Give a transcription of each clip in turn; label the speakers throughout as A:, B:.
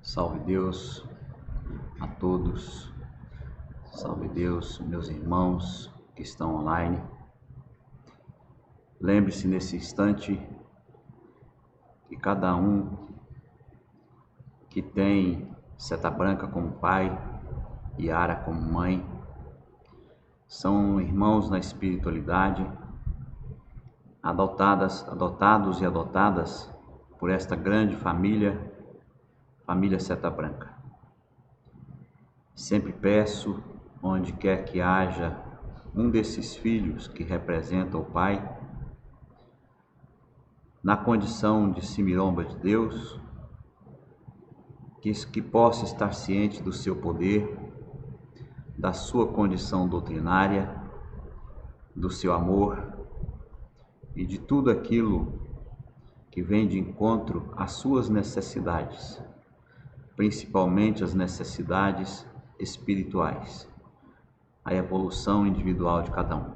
A: Salve Deus a todos, salve Deus, meus irmãos que estão online. Lembre-se nesse instante que cada um que tem Seta Branca como pai e Yara como mãe são irmãos na espiritualidade, adotados e adotadas por esta grande família Seta Branca. Sempre peço, onde quer que haja um desses filhos que representa o Pai, na condição de semiromba de Deus, que possa estar ciente do seu poder, da sua condição doutrinária, do seu amor e de tudo aquilo que vem de encontro às suas necessidades, principalmente as necessidades espirituais, a evolução individual de cada um.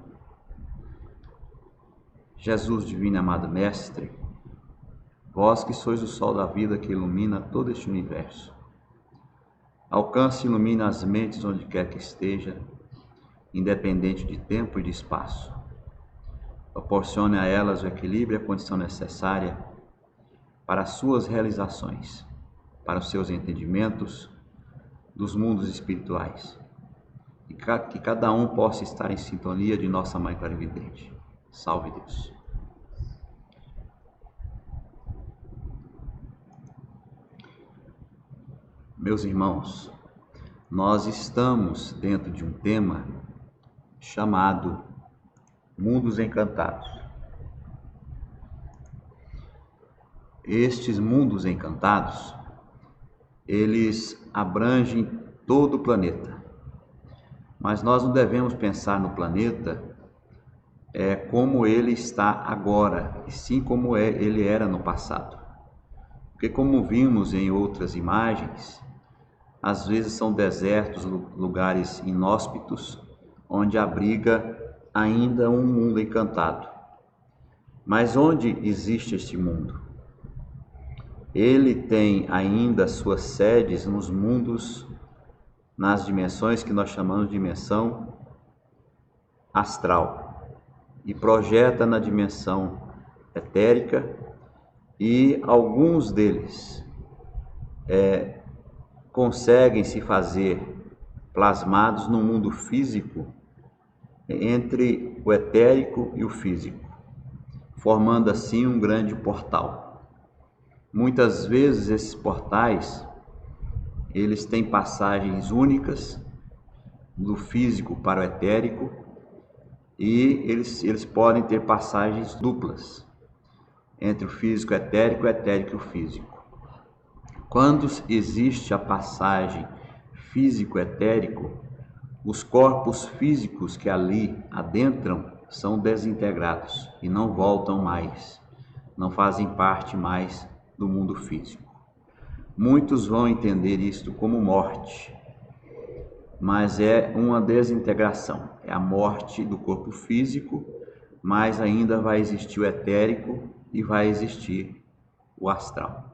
A: Jesus divino e amado Mestre, vós que sois o sol da vida que ilumina todo este universo, alcance e ilumine as mentes onde quer que esteja, independente de tempo e de espaço. Proporcione a elas o equilíbrio e a condição necessária para as suas realizações, para os seus entendimentos dos mundos espirituais, e que cada um possa estar em sintonia de nossa Mãe Clarividente. Salve Deus. Meus irmãos, nós estamos dentro de um tema chamado Mundos Encantados. Estes mundos encantados, eles abrangem todo o planeta. Mas nós não devemos pensar no planeta como ele está agora, e sim como ele era no passado. Porque como vimos em outras imagens, às vezes são desertos, lugares inóspitos, onde abriga ainda um mundo encantado. Mas onde existe este mundo? Ele tem ainda suas sedes nos mundos, nas dimensões que nós chamamos de dimensão astral, e projeta na dimensão etérica, e alguns deles conseguem se fazer plasmados no mundo físico, entre o etérico e o físico, formando assim um grande portal. Muitas vezes esses portais, eles têm passagens únicas do físico para o etérico, e eles podem ter passagens duplas entre o físico etérico, o etérico e o físico. Quando existe a passagem físico-etérico, os corpos físicos que ali adentram são desintegrados e não voltam mais, não fazem parte mais do mundo físico. Muitos vão entender isto como morte, mas é uma desintegração, é a morte do corpo físico, mas ainda vai existir o etérico e vai existir o astral.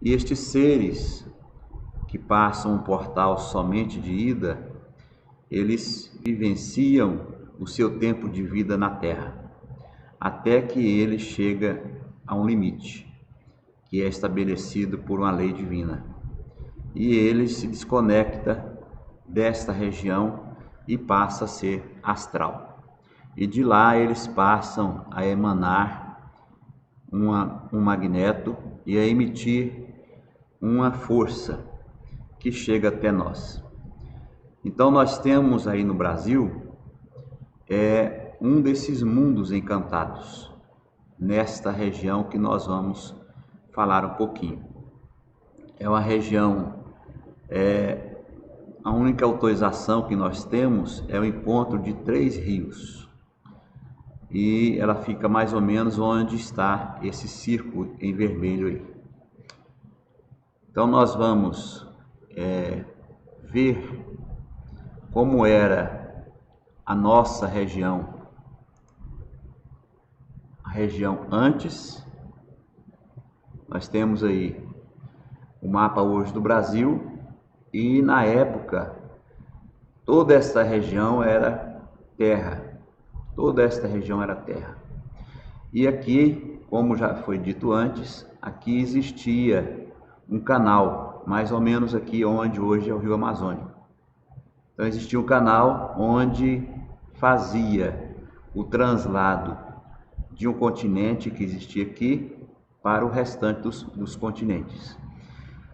A: E estes seres que passam um portal somente de ida, eles vivenciam o seu tempo de vida na Terra, até que ele chega a um limite, que é estabelecido por uma lei divina. E ele se desconecta desta região e passa a ser astral. E de lá eles passam a emanar um magneto e a emitir uma força que chega até nós. Então nós temos aí no Brasil um desses mundos encantados, nesta região que nós vamos falar um pouquinho. É uma região, a única autorização que nós temos é o encontro de 3 rios, e ela fica mais ou menos onde está esse círculo em vermelho aí. Então nós vamos ver como era a nossa região, a região antes. Nós temos aí o mapa hoje do Brasil, e na época toda esta região era terra, toda esta região era terra. E aqui, como já foi dito antes, aqui existia um canal, mais ou menos aqui onde hoje é o Rio Amazônia. Então existia um canal onde fazia o translado de um continente que existia aqui para o restante dos continentes.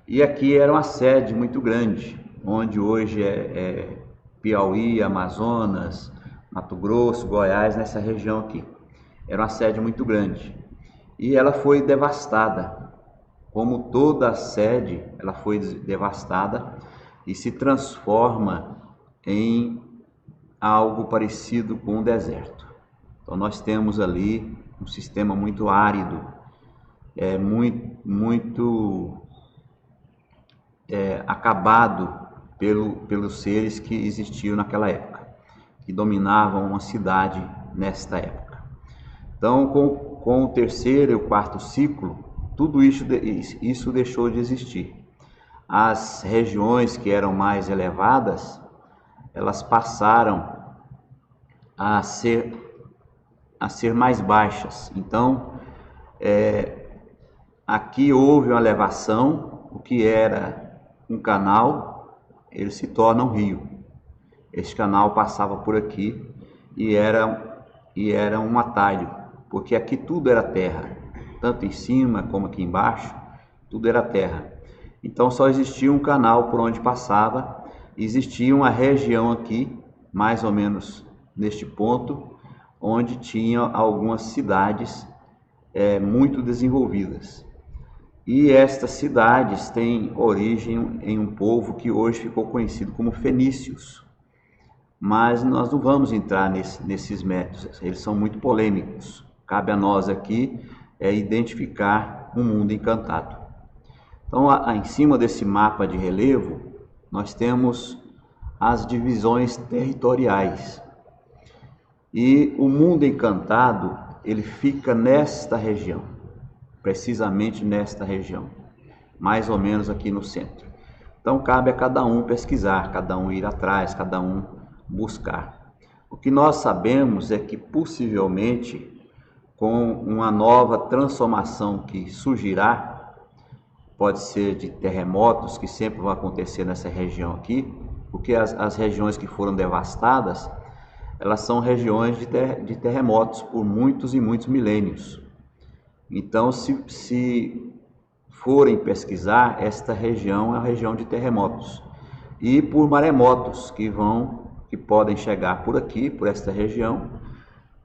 A: E aqui era uma sede muito grande, onde hoje é Piauí, Amazonas, Mato Grosso, Goiás, nessa região aqui. Era uma sede muito grande. E ela foi devastada. Como toda a sede, ela foi devastada e se transforma em algo parecido com um deserto. Então nós temos ali um sistema muito árido, muito acabado pelos seres que existiam naquela época, que dominavam uma cidade nesta época. Então, com o terceiro e o quarto ciclo, tudo isso deixou de existir. As regiões que eram mais elevadas, elas passaram a ser mais baixas. Então, aqui houve uma elevação, o que era um canal, ele se torna um rio. Este canal passava por aqui e era um atalho, porque aqui tudo era terra, tanto em cima como aqui embaixo, tudo era terra. Então só existia um canal por onde passava, existia uma região aqui, mais ou menos neste ponto, onde tinha algumas cidades muito desenvolvidas. E estas cidades têm origem em um povo que hoje ficou conhecido como fenícios. Mas nós não vamos entrar nesses métodos, eles são muito polêmicos. Cabe a nós aqui identificar um mundo encantado. Então, em cima desse mapa de relevo, nós temos as divisões territoriais. E o mundo encantado, ele fica nesta região, precisamente nesta região, mais ou menos aqui no centro. Então cabe a cada um pesquisar, cada um ir atrás, cada um buscar. O que nós sabemos é que possivelmente com uma nova transformação que surgirá, pode ser de terremotos que sempre vão acontecer nessa região aqui, porque as regiões que foram devastadas, elas são regiões de terremotos por muitos e muitos milênios. Então, se forem pesquisar, esta região é a região de terremotos. E por maremotos que podem chegar por aqui, por esta região,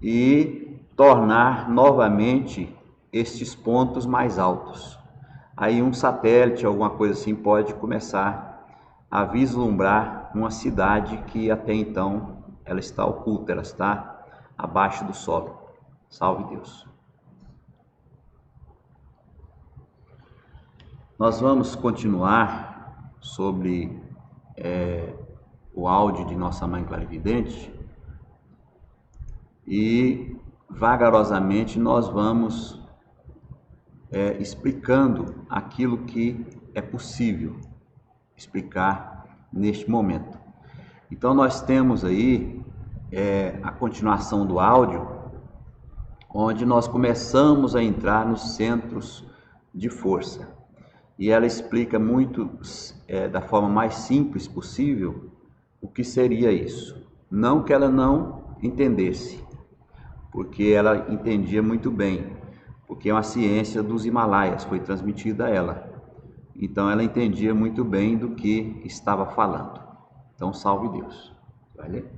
A: e tornar novamente estes pontos mais altos. Aí um satélite, alguma coisa assim, pode começar a vislumbrar uma cidade que até então ela está oculta, ela está abaixo do solo. Salve Deus! Nós vamos continuar sobre o áudio de Nossa Mãe Clarividente e vagarosamente nós vamos explicando aquilo que é possível explicar neste momento. Então nós temos aí a continuação do áudio, onde nós começamos a entrar nos centros de força. E ela explica muito, da forma mais simples possível, o que seria isso. Não que ela não entendesse, porque ela entendia muito bem, porque é uma ciência dos Himalaias, foi transmitida a ela. Então ela entendia muito bem do que estava falando. Então salve Deus. Vai ler?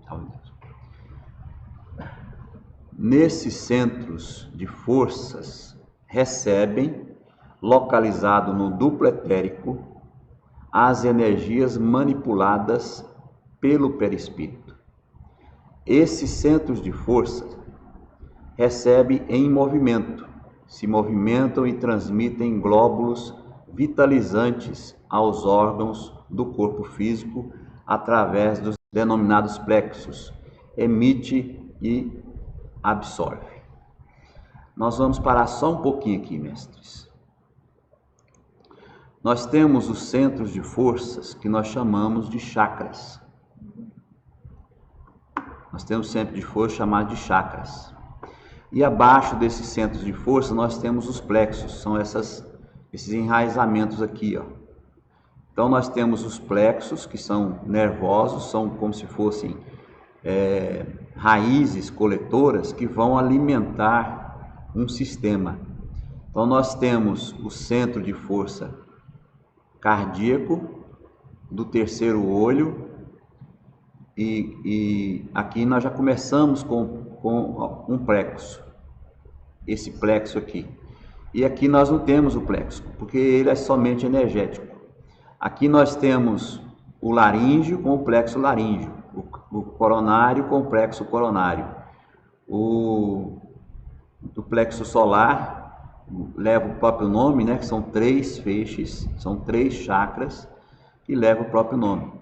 A: Salve Deus. Nesses centros de forças recebem, localizado no duplo etérico, as energias manipuladas pelo perispírito. Esses centros de força recebem em movimento, se movimentam e transmitem glóbulos vitalizantes aos órgãos do corpo físico através dos denominados plexos, emite e absorve. Nós vamos parar só um pouquinho aqui, mestres. nós temos os centros de forças que nós chamamos de chakras. Nós temos centro de força chamado de chakras. E abaixo desses centros de força nós temos os plexos, são esses enraizamentos aqui, ó. Então nós temos os plexos, que são nervosos, são como se fossem raízes coletoras que vão alimentar um sistema. Então nós temos o centro de força cardíaco, do terceiro olho, e aqui nós já começamos com um plexo, esse plexo aqui. E aqui nós não temos o plexo, porque ele é somente energético. Aqui nós temos o laríngeo com o plexo laríngeo, o coronário com o plexo coronário. O plexo solar leva o próprio nome, né? Que são 3 feixes, são 3 chakras que levam o próprio nome.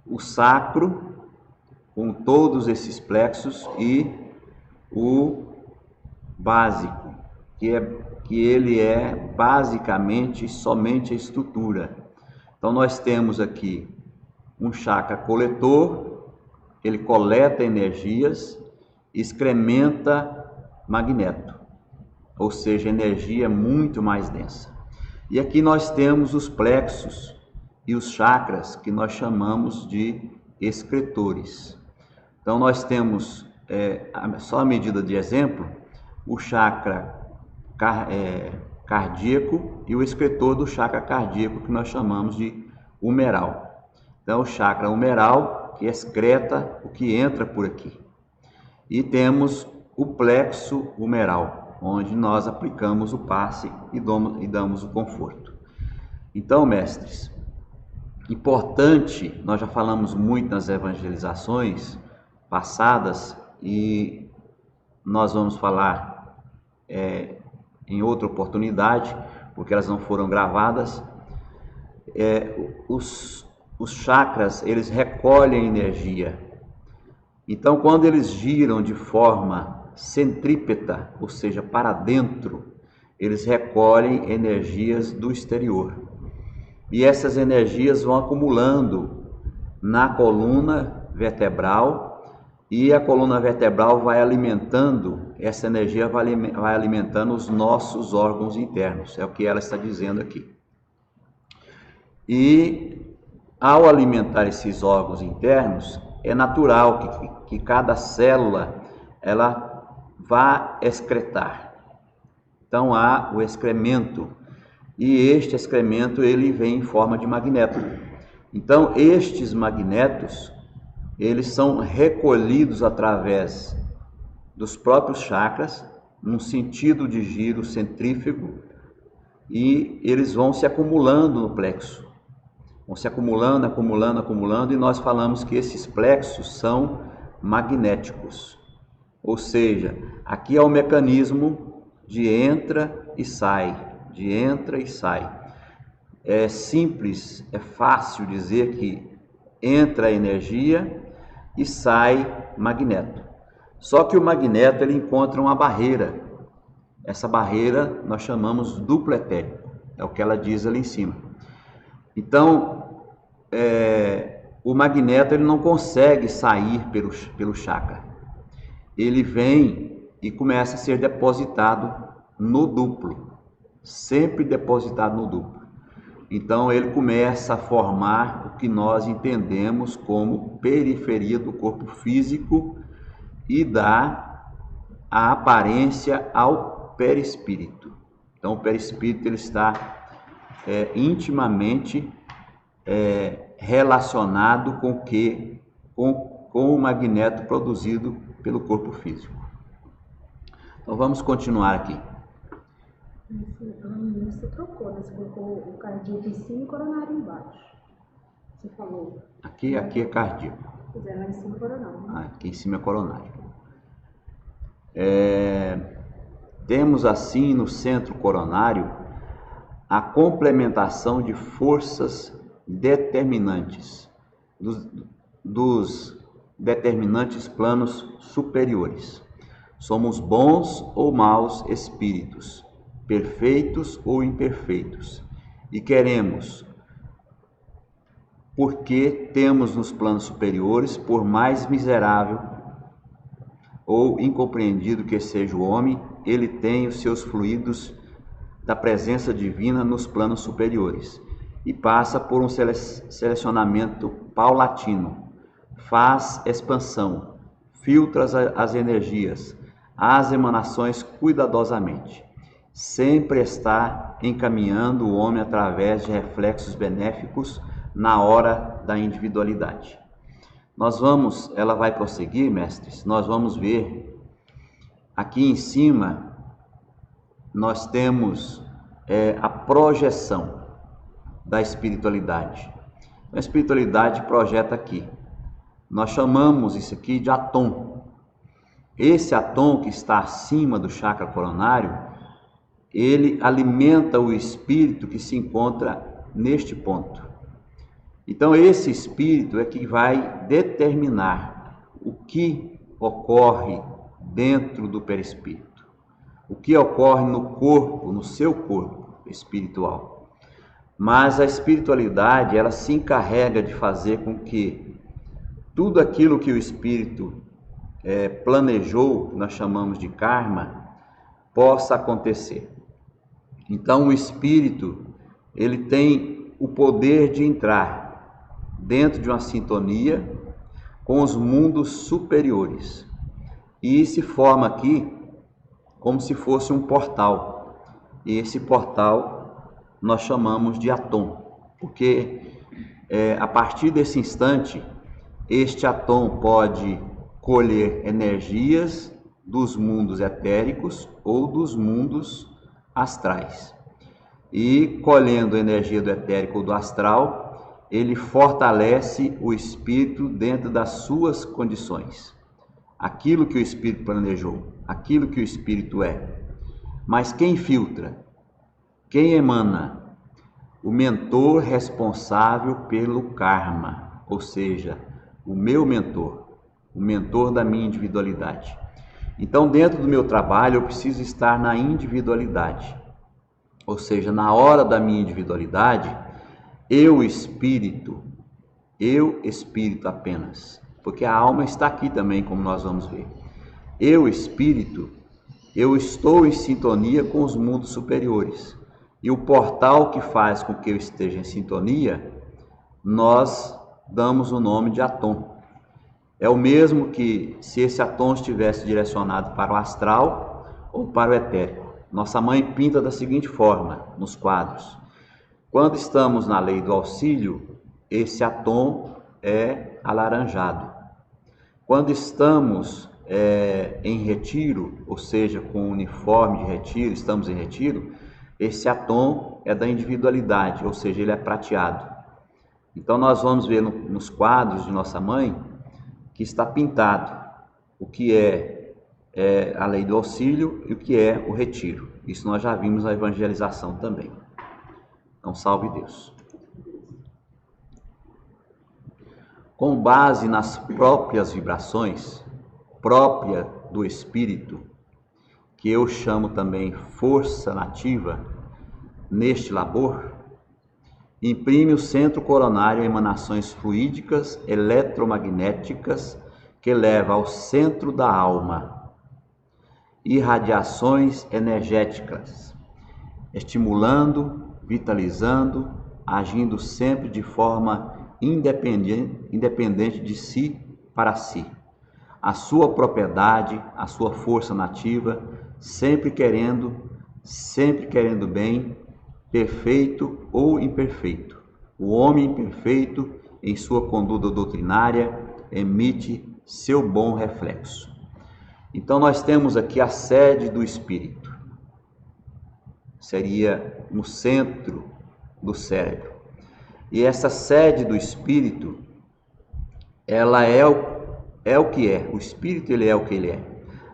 A: O sacro, com todos esses plexos, e o básico, que ele é basicamente somente a estrutura. Então nós temos aqui um chakra coletor, ele coleta energias, excrementa magneto, ou seja, energia muito mais densa. E aqui nós temos os plexos e os chakras que nós chamamos de excretores. Então nós temos, só a medida de exemplo, o chakra cardíaco e o excretor do chakra cardíaco, que nós chamamos de humeral. Então o chakra humeral que excreta o que entra por aqui. E temos o plexo humeral, onde nós aplicamos o passe e damos o conforto. Então, mestres, importante, nós já falamos muito nas evangelizações passadas e nós vamos falar em outra oportunidade, porque elas não foram gravadas. Os chakras, eles recolhem energia. Então, quando eles giram de forma centrípeta, ou seja, para dentro, eles recolhem energias do exterior. E essas energias vão acumulando na coluna vertebral, e a coluna vertebral vai alimentando, essa energia vai alimentando os nossos órgãos internos, é o que ela está dizendo aqui. E ao alimentar esses órgãos internos, é natural que cada célula ela vá excretar. Então há o excremento, e este excremento ele vem em forma de magneto. Então estes magnetos, eles são recolhidos através dos próprios chakras, num sentido de giro centrífugo, e eles vão se acumulando no plexo. Vão se acumulando, e nós falamos que esses plexos são magnéticos. Ou seja, aqui é o mecanismo de entra e sai, de entra e sai. É simples, é fácil dizer que entra energia e sai magneto. Só que o magneto ele encontra uma barreira. Essa barreira nós chamamos duplo etérico, é o que ela diz ali em cima. Então, o magneto ele não consegue sair pelo chakra. Ele vem e começa a ser depositado no duplo, sempre depositado no duplo. Então ele começa a formar o que nós entendemos como periferia do corpo físico e dá a aparência ao perispírito. Então o perispírito ele está intimamente relacionado com o magneto produzido pelo corpo físico. Então vamos continuar aqui.
B: Você trocou, né? Você colocou o cardíaco em cima e o coronário embaixo. Você falou.
A: Aqui é cardíaco.
B: Pois é, lá em cima é coronário.
A: Aqui em cima é coronário. Temos assim no centro coronário a complementação de forças determinantes dos determinantes planos superiores. Somos bons ou maus espíritos, perfeitos ou imperfeitos. E queremos, porque temos nos planos superiores, por mais miserável ou incompreendido que seja o homem, ele tem os seus fluidos da presença divina nos planos superiores e passa por um selecionamento paulatino, faz expansão, filtra as energias, as emanações cuidadosamente. Sempre está encaminhando o homem através de reflexos benéficos na hora da individualidade. Ela vai prosseguir, mestres, nós vamos ver aqui em cima, nós temos a projeção da espiritualidade. A espiritualidade projeta aqui. Nós chamamos isso aqui de atom. Esse atom que está acima do chakra coronário, ele alimenta o espírito que se encontra neste ponto. Então esse espírito é que vai determinar o que ocorre dentro do perispírito, o que ocorre no corpo, no seu corpo espiritual. Mas a espiritualidade, ela se encarrega de fazer com que tudo aquilo que o espírito planejou, nós chamamos de karma, possa acontecer. Então o espírito, ele tem o poder de entrar dentro de uma sintonia com os mundos superiores. E se forma aqui como se fosse um portal. E esse portal nós chamamos de atom, porque a partir desse instante, este atom pode colher energias dos mundos etéricos ou dos mundos astrais. E colhendo a energia do etérico ou do astral, ele fortalece o espírito dentro das suas condições. Aquilo que o espírito planejou, aquilo que o espírito é. Mas quem filtra? Quem emana? O mentor responsável pelo karma, ou seja, o meu mentor, o mentor da minha individualidade. Então, dentro do meu trabalho, eu preciso estar na individualidade. Ou seja, na hora da minha individualidade, eu espírito apenas, porque a alma está aqui também, como nós vamos ver. Eu espírito, eu estou em sintonia com os mundos superiores. E o portal que faz com que eu esteja em sintonia, nós damos o nome de atom. É o mesmo que se esse atom estivesse direcionado para o astral ou para o etérico. Nossa mãe pinta da seguinte forma, nos quadros. Quando estamos na lei do auxílio, esse atom é alaranjado. Quando estamos em retiro, ou seja, com o uniforme de retiro, estamos em retiro, esse atom é da individualidade, ou seja, ele é prateado. Então nós vamos ver nos quadros de nossa mãe que está pintado o que é a lei do auxílio e o que é o retiro. Isso nós já vimos na evangelização também. Então, salve Deus. Com base nas próprias vibrações, própria do espírito, que eu chamo também força nativa, neste labor, imprime o centro coronário emanações fluídicas eletromagnéticas que leva ao centro da alma, irradiações energéticas, estimulando, vitalizando, agindo sempre de forma independente de si para si. A sua propriedade, a sua força nativa, sempre querendo bem, perfeito ou imperfeito. O homem imperfeito, em sua conduta doutrinária, emite seu bom reflexo. Então nós temos aqui a sede do espírito. Seria no centro do cérebro. E essa sede do espírito, ela é o que é. O espírito, ele é o que ele é.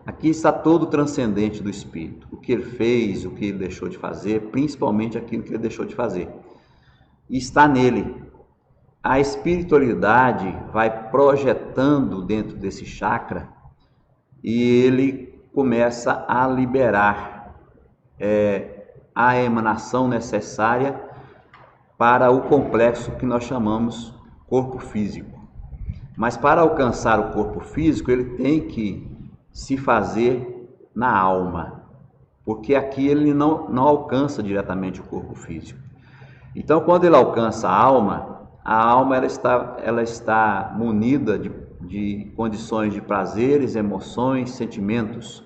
A: Aqui está todo o transcendente do espírito. O que ele fez, o que ele deixou de fazer, principalmente aquilo que ele deixou de fazer. E está nele. A espiritualidade vai projetando dentro desse chakra e ele começa a liberar a emanação necessária para o complexo que nós chamamos corpo físico. Mas para alcançar o corpo físico, ele tem que se fazer na alma, porque aqui ele não alcança diretamente o corpo físico. Então, quando ele alcança a alma ela está munida de condições de prazeres, emoções, sentimentos.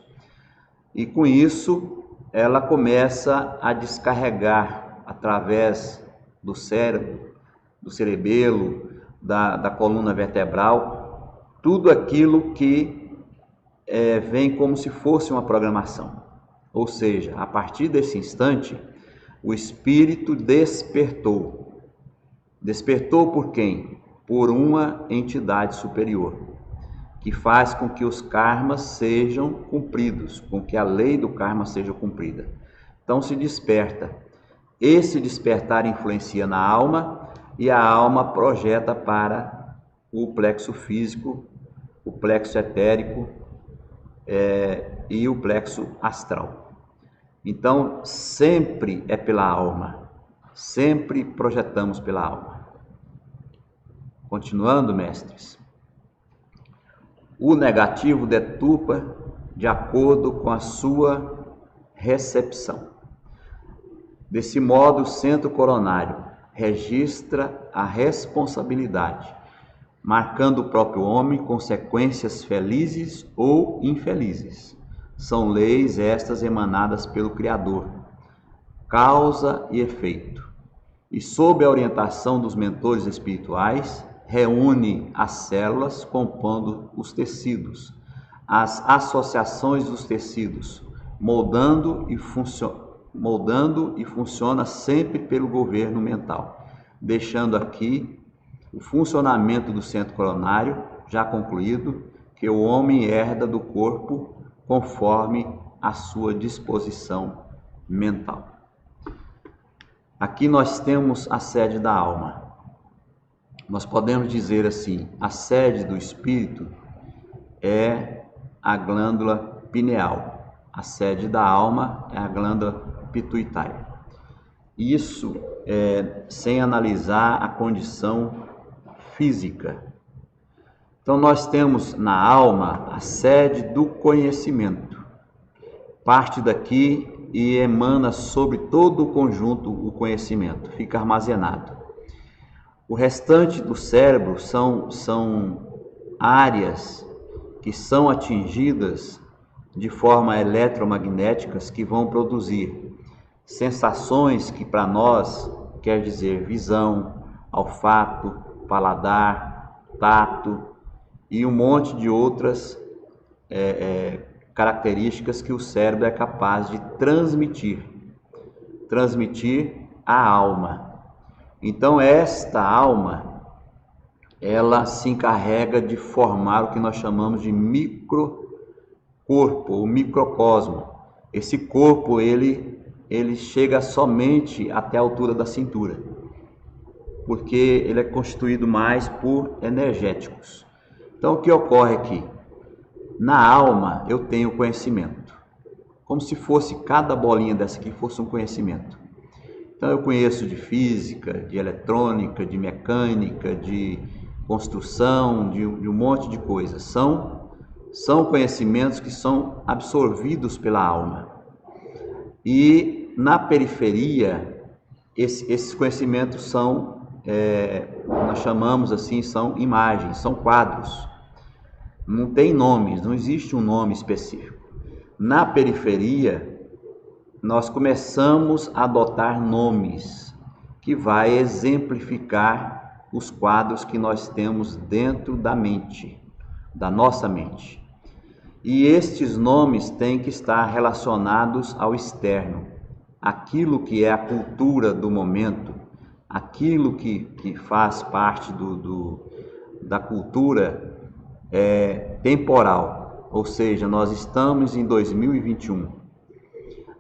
A: E com isso, ela começa a descarregar através do cérebro, do cerebelo, da coluna vertebral, tudo aquilo que vem como se fosse uma programação. Ou seja, a partir desse instante, o espírito despertou. Despertou por quem? Por uma entidade superior, que faz com que os karmas sejam cumpridos, com que a lei do karma seja cumprida. Então se desperta. Esse despertar influencia na alma e a alma projeta para o plexo físico, o plexo etérico e o plexo astral. Então sempre é pela alma, sempre projetamos pela alma. Continuando, mestres. O negativo deturpa de acordo com a sua recepção. Desse modo, o centro coronário registra a responsabilidade, marcando o próprio homem consequências felizes ou infelizes. São leis estas emanadas pelo Criador, causa e efeito. E sob a orientação dos mentores espirituais, reúne as células compondo os tecidos, as associações dos tecidos, moldando e funciona sempre pelo governo mental, deixando aqui o funcionamento do centro coronário já concluído, que o homem herda do corpo conforme a sua disposição mental. Aqui nós temos a sede da alma. Nós podemos dizer assim, a sede do espírito é a glândula pineal. A sede da alma é a glândula pituitária. Isso sem analisar a condição física. Então nós temos na alma a sede do conhecimento. Parte daqui e emana sobre todo o conjunto o conhecimento, fica armazenado. O restante do cérebro são áreas que são atingidas de forma eletromagnéticas que vão produzir sensações que para nós quer dizer visão, olfato, paladar, tato e um monte de outras características que o cérebro é capaz de transmitir à alma. Então esta alma, ela se encarrega de formar o que nós chamamos de microcorpo, ou microcosmo. Esse corpo, ele chega somente até a altura da cintura, porque ele é constituído mais por energéticos. Então o que ocorre aqui? Na alma eu tenho conhecimento, como se fosse cada bolinha dessa aqui fosse um conhecimento. Então eu conheço de física, de eletrônica, de mecânica, de construção, de um monte de coisas. São conhecimentos que são absorvidos pela alma. E na periferia, esses conhecimentos são, nós chamamos assim, são imagens, são quadros. Não tem nomes, não existe um nome específico. Na periferia, nós começamos a adotar nomes que vai exemplificar os quadros que nós temos dentro da mente, da nossa mente. E estes nomes têm que estar relacionados ao externo, aquilo que é a cultura do momento, aquilo que faz parte da cultura temporal, ou seja, nós estamos em 2021.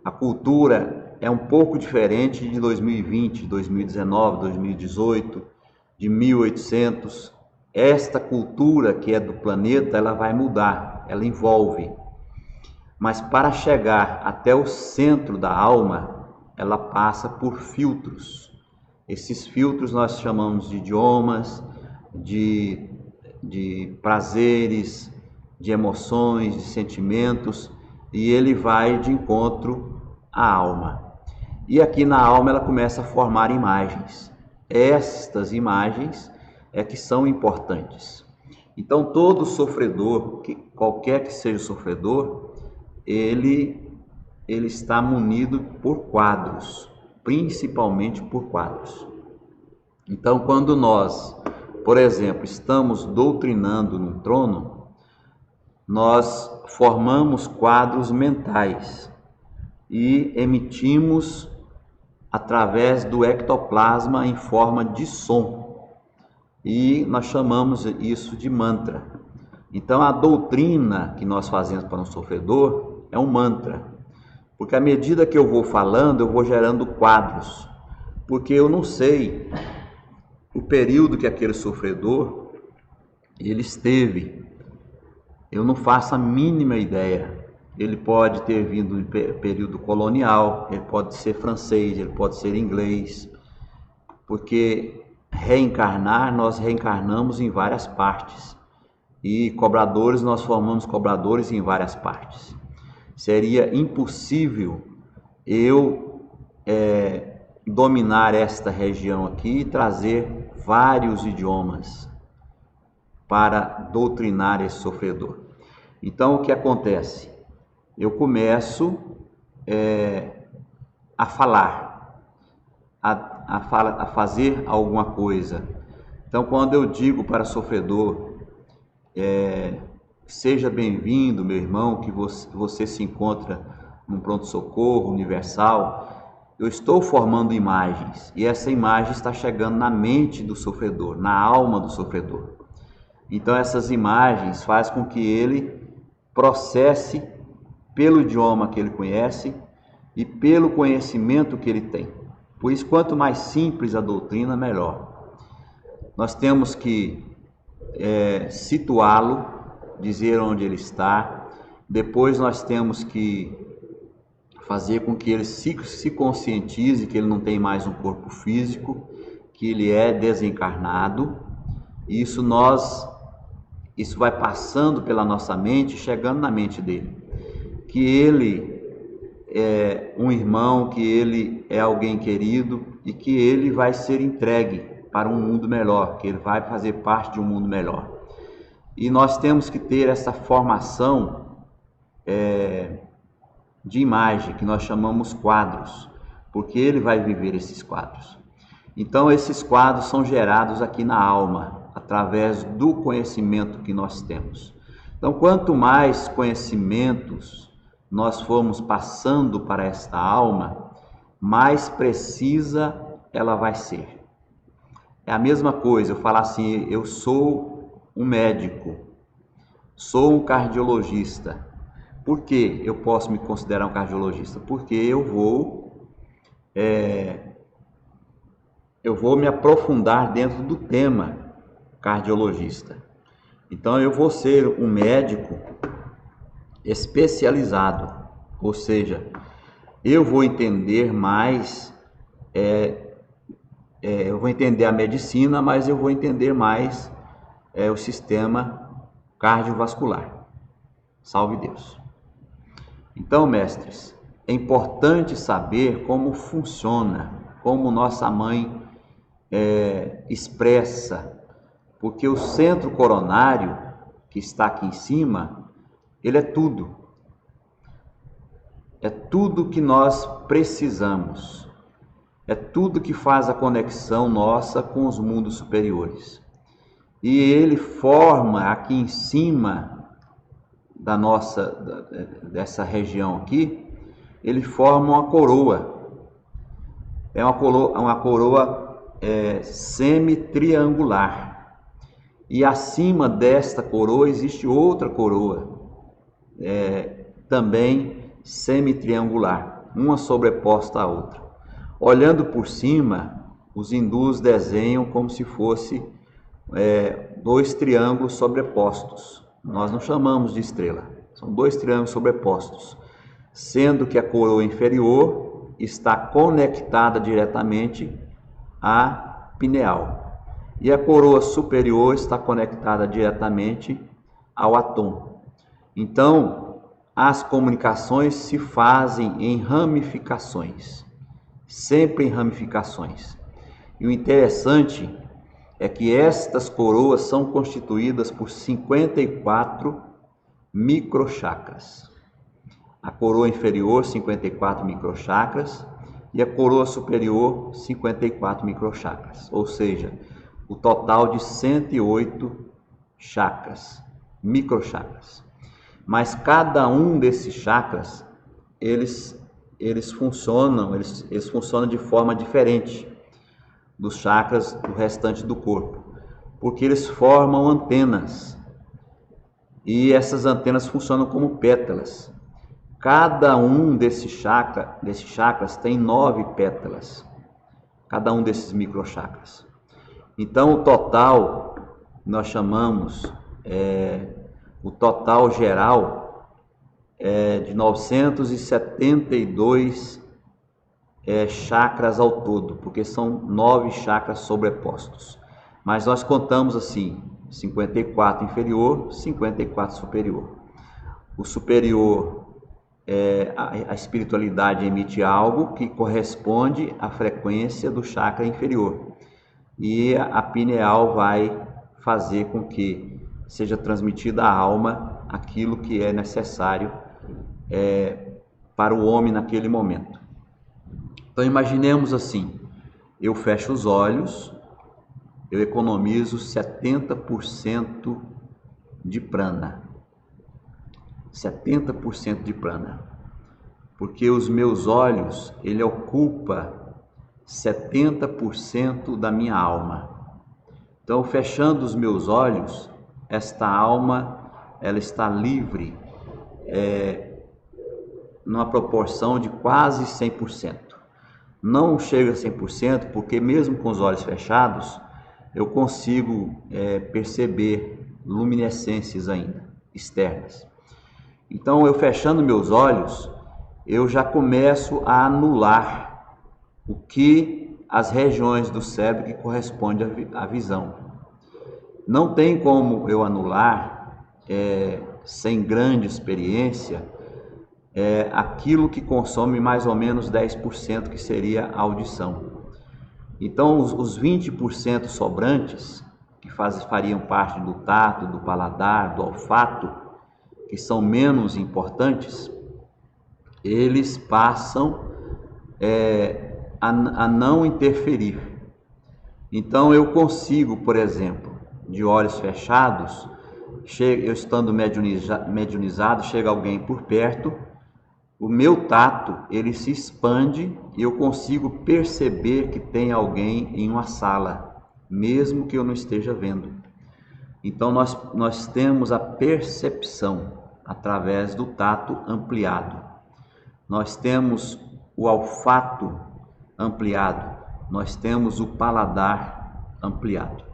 A: A cultura é um pouco diferente de 2020, 2019, 2018, de 1800. Esta cultura que é do planeta, ela vai mudar, ela envolve. Mas para chegar até o centro da alma, ela passa por filtros. Esses filtros nós chamamos de idiomas, de prazeres, de emoções, de sentimentos, e ele vai de encontro à alma. E aqui na alma ela começa a formar imagens. Estas imagens é que são importantes. Então todo sofredor, qualquer que seja o sofredor, ele está munido por quadros, principalmente por quadros. Então quando nós, por exemplo, estamos doutrinando num trono, nós formamos quadros mentais e emitimos através do ectoplasma em forma de som. E nós chamamos isso de mantra. Então a doutrina que nós fazemos para um sofredor é um mantra. Porque à medida que eu vou falando, eu vou gerando quadros. Porque eu não sei o período que aquele sofredor ele esteve. Eu não faço a mínima ideia. Ele pode ter vindo em período colonial, ele pode ser francês, ele pode ser inglês, porque reencarnar, nós reencarnamos em várias partes, e cobradores, nós formamos cobradores em várias partes. Seria impossível eu dominar esta região aqui e trazer vários idiomas para doutrinar esse sofredor. Então o que acontece? Eu começo a falar, a fazer alguma coisa. Então, quando eu digo para o sofredor, seja bem-vindo, meu irmão, que você se encontra num pronto-socorro universal, eu estou formando imagens, e essa imagem está chegando na mente do sofredor, na alma do sofredor. Então, essas imagens fazem com que ele processe pelo idioma que ele conhece e pelo conhecimento que ele tem. Por isso, quanto mais simples a doutrina, melhor. Nós temos que situá-lo, dizer onde ele está. Depois nós temos que fazer com que ele se conscientize que ele não tem mais um corpo físico, que ele é desencarnado. Isso vai passando pela nossa mente, chegando na mente dele. Que ele é um irmão, que ele é alguém querido e que ele vai ser entregue para um mundo melhor, que ele vai fazer parte de um mundo melhor. E nós temos que ter essa formação de imagem, que nós chamamos quadros, porque ele vai viver esses quadros. Então esses quadros são gerados aqui na alma, através do conhecimento que nós temos. Então quanto mais conhecimentos nós formos passando para esta alma, mais precisa ela vai ser. É a mesma coisa, eu falar assim, eu sou um médico, sou um cardiologista. Por que eu posso me considerar um cardiologista? Porque eu vou me aprofundar dentro do tema cardiologista. Então eu vou ser um médico especializado, ou seja, eu vou entender mais, eu vou entender a medicina, mas eu vou entender mais o sistema cardiovascular. Salve Deus! Então, mestres, é importante saber como funciona, como nossa mãe expressa, porque o centro coronário, que está aqui em cima, ele é tudo. É tudo que nós precisamos. É tudo que faz a conexão nossa com os mundos superiores. E ele forma aqui em cima dessa região aqui, ele forma uma coroa. É uma coroa semi-triangular. E acima desta coroa existe outra coroa, também semi-triangular, uma sobreposta à outra. Olhando por cima, os hindus desenham como se fosse dois triângulos sobrepostos. Nós não chamamos de estrela, são dois triângulos sobrepostos, sendo que a coroa inferior está conectada diretamente à pineal. E a coroa superior está conectada diretamente ao atom. Então, as comunicações se fazem em ramificações, sempre em ramificações. E o interessante é que estas coroas são constituídas por 54 microchakras. A coroa inferior, 54 microchakras, e a coroa superior, 54 microchakras, ou seja, o total de 108 chakras, microchakras. Mas cada um desses chakras, eles funcionam de forma diferente dos chakras do restante do corpo, porque eles formam antenas, e essas antenas funcionam como pétalas. Cada um desses chakras tem 9 pétalas, cada um desses microchakras. Então o total, nós chamamos, o total geral de 972 chakras ao todo, porque são 9 chakras sobrepostos. Mas nós contamos assim, 54 inferior, 54 superior. O superior, a espiritualidade emite algo que corresponde à frequência do chakra inferior. E a pineal vai fazer com que seja transmitida à alma aquilo que é necessário para o homem naquele momento. Então imaginemos assim, eu fecho os olhos, eu economizo 70% de prana. 70% de prana. Porque os meus olhos, ele ocupa 70% da minha alma. Então, fechando os meus olhos, esta alma, ela está livre, numa proporção de quase 100%. Não chega a 100%, porque mesmo com os olhos fechados, eu consigo perceber luminescências ainda, externas. Então, eu fechando meus olhos, eu já começo a anular o que as regiões do cérebro que correspondem à visão. Não tem como eu anular, sem grande experiência, aquilo que consome mais ou menos 10%, que seria a audição. Então, os 20% sobrantes, que fariam parte do tato, do paladar, do olfato, que são menos importantes, eles passam a não interferir. Então eu consigo, por exemplo, de olhos fechados, eu estando mediunizado, chega alguém por perto, o meu tato ele se expande e eu consigo perceber que tem alguém em uma sala, mesmo que eu não esteja vendo. Então nós temos a percepção através do tato ampliado. Nós temos o olfato ampliado. Nós temos o paladar ampliado.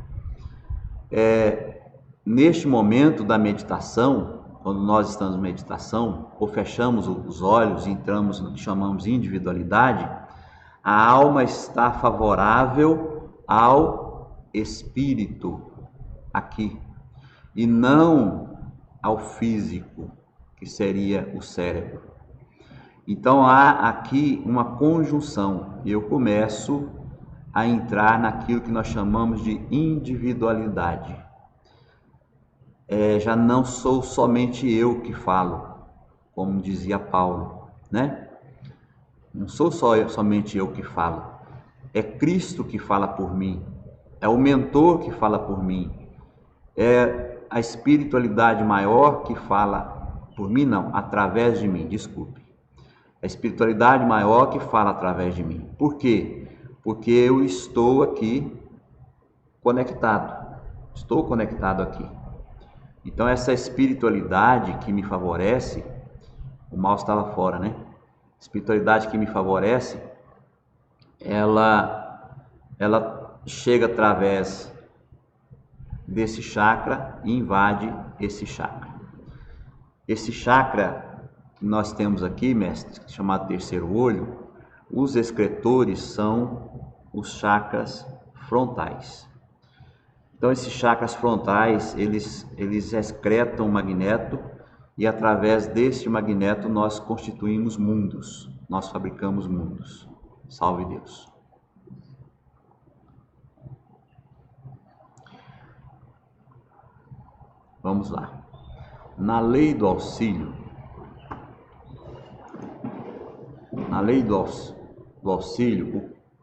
A: Neste momento da meditação, quando nós estamos em meditação, ou fechamos os olhos e entramos no que chamamos de individualidade, a alma está favorável ao espírito aqui, e não ao físico, que seria o cérebro. Então há aqui uma conjunção, e eu começo a entrar naquilo que nós chamamos de individualidade. Já não sou somente eu que falo, como dizia Paulo, né? Não sou somente eu que falo, é Cristo que fala por mim, é o mentor que fala por mim, é a espiritualidade maior que fala por mim, não, através de mim, desculpe. A espiritualidade maior que fala através de mim. Por quê? Porque eu estou aqui conectado. Estou conectado aqui. Então essa espiritualidade que me favorece, o mal estava fora, né? A espiritualidade que me favorece, ela chega através desse chakra e invade esse chakra. Esse chakra que nós temos aqui, mestre, chamado terceiro olho, os excretores são os chakras frontais. Então esses chakras frontais, eles excretam o magneto e através deste magneto nós constituímos mundos, nós fabricamos mundos. Salve Deus! Vamos lá. Na lei do auxílio,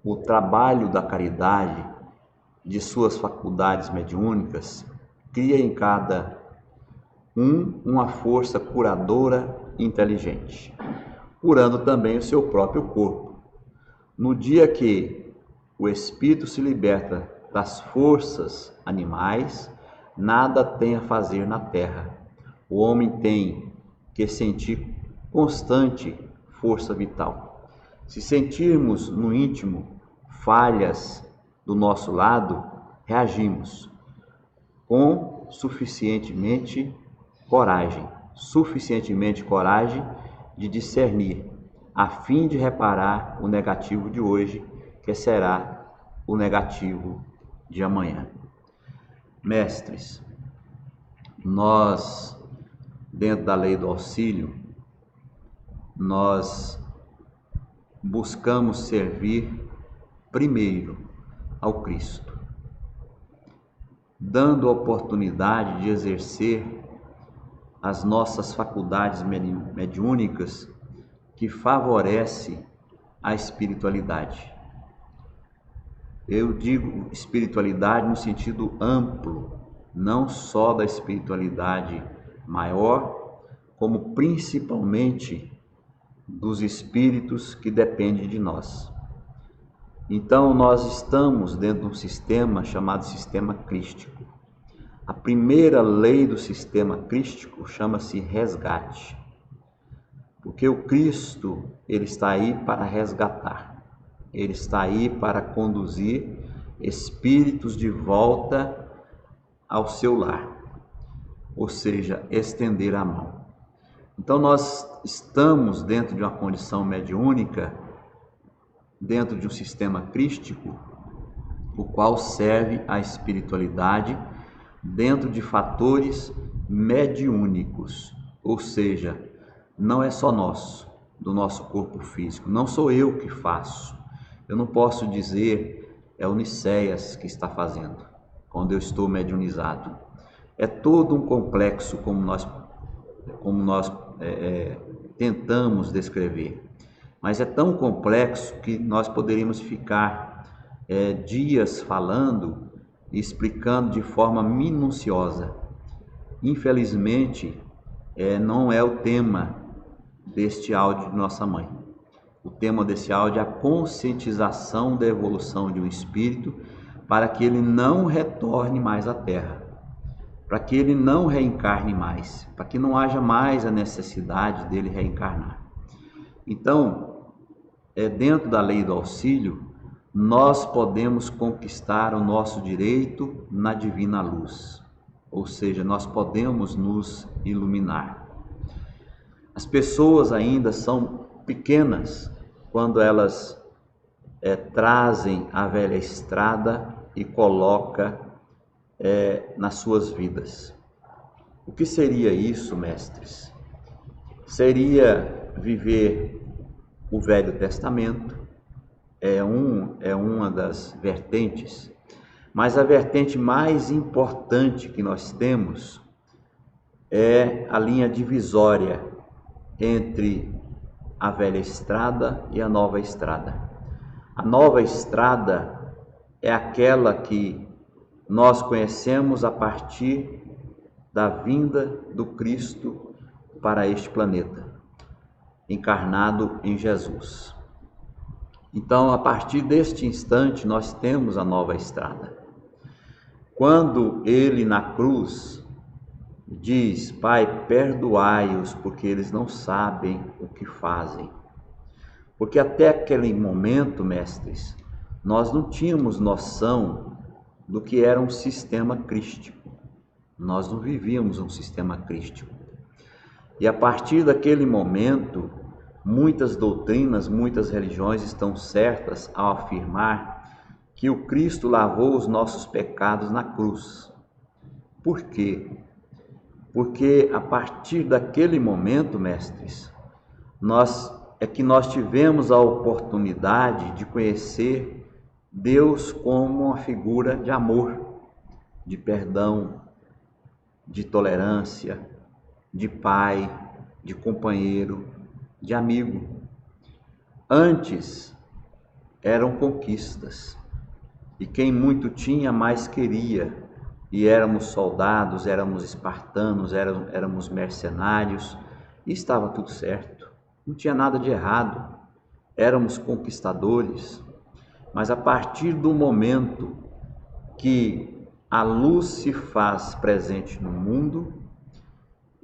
A: o trabalho da caridade, de suas faculdades mediúnicas, cria em cada uma força curadora inteligente, curando também o seu próprio corpo. No dia que o espírito se liberta das forças animais, nada tem a fazer na terra. O homem tem que sentir constante força vital. Se sentirmos no íntimo falhas do nosso lado, reagimos com suficientemente coragem de discernir, a fim de reparar o negativo de hoje, que será o negativo de amanhã. Mestres, nós, dentro da lei do auxílio, nós buscamos servir primeiro ao Cristo, dando a oportunidade de exercer as nossas faculdades mediúnicas que favorece a espiritualidade. Eu digo espiritualidade no sentido amplo, não só da espiritualidade maior, como principalmente dos espíritos que dependem de nós. Então nós estamos dentro de um sistema chamado sistema crístico. A primeira lei do sistema crístico chama-se resgate, porque o Cristo, ele está aí para resgatar, ele está aí para conduzir espíritos de volta ao seu lar, ou seja, estender a mão. Então nós estamos dentro de uma condição mediúnica, dentro de um sistema crístico, o qual serve à espiritualidade dentro de fatores mediúnicos, ou seja, não é só nosso, do nosso corpo físico, não sou eu que faço. Eu não posso dizer é o Nicéias que está fazendo, quando eu estou mediunizado. É todo um complexo como nós tentamos descrever, mas é tão complexo que nós poderíamos ficar dias falando e explicando de forma minuciosa. Infelizmente, não é o tema deste áudio de nossa mãe. O tema desse áudio é a conscientização da evolução de um espírito para que ele não retorne mais à Terra, para que ele não reencarne mais, para que não haja mais a necessidade dele reencarnar. Então, dentro da lei do auxílio, nós podemos conquistar o nosso direito na divina luz, ou seja, nós podemos nos iluminar. As pessoas ainda são pequenas quando elas trazem a velha estrada e colocam nas suas vidas. O que seria isso, mestres? Seria viver o Velho Testamento, é uma das vertentes, mas a vertente mais importante que nós temos é a linha divisória entre a velha estrada e a nova estrada. A nova estrada é aquela que nós conhecemos a partir da vinda do Cristo para este planeta, encarnado em Jesus. Então, a partir deste instante, nós temos a nova estrada. Quando ele na cruz diz: Pai, perdoai-os, porque eles não sabem o que fazem. Porque até aquele momento, mestres, nós não tínhamos noção do que era um sistema crístico. Nós não vivíamos um sistema crístico. E a partir daquele momento, Muitas doutrinas, muitas religiões estão certas ao afirmar que o Cristo lavou os nossos pecados na cruz. Por quê? Porque a partir daquele momento, mestres, nós tivemos a oportunidade de conhecer Deus como uma figura de amor, de perdão, de tolerância, de pai, de companheiro, de amigo. Antes eram conquistas, e quem muito tinha, mais queria, e éramos soldados, éramos espartanos, éramos mercenários, e estava tudo certo, não tinha nada de errado, éramos conquistadores. Mas a partir do momento que a luz se faz presente no mundo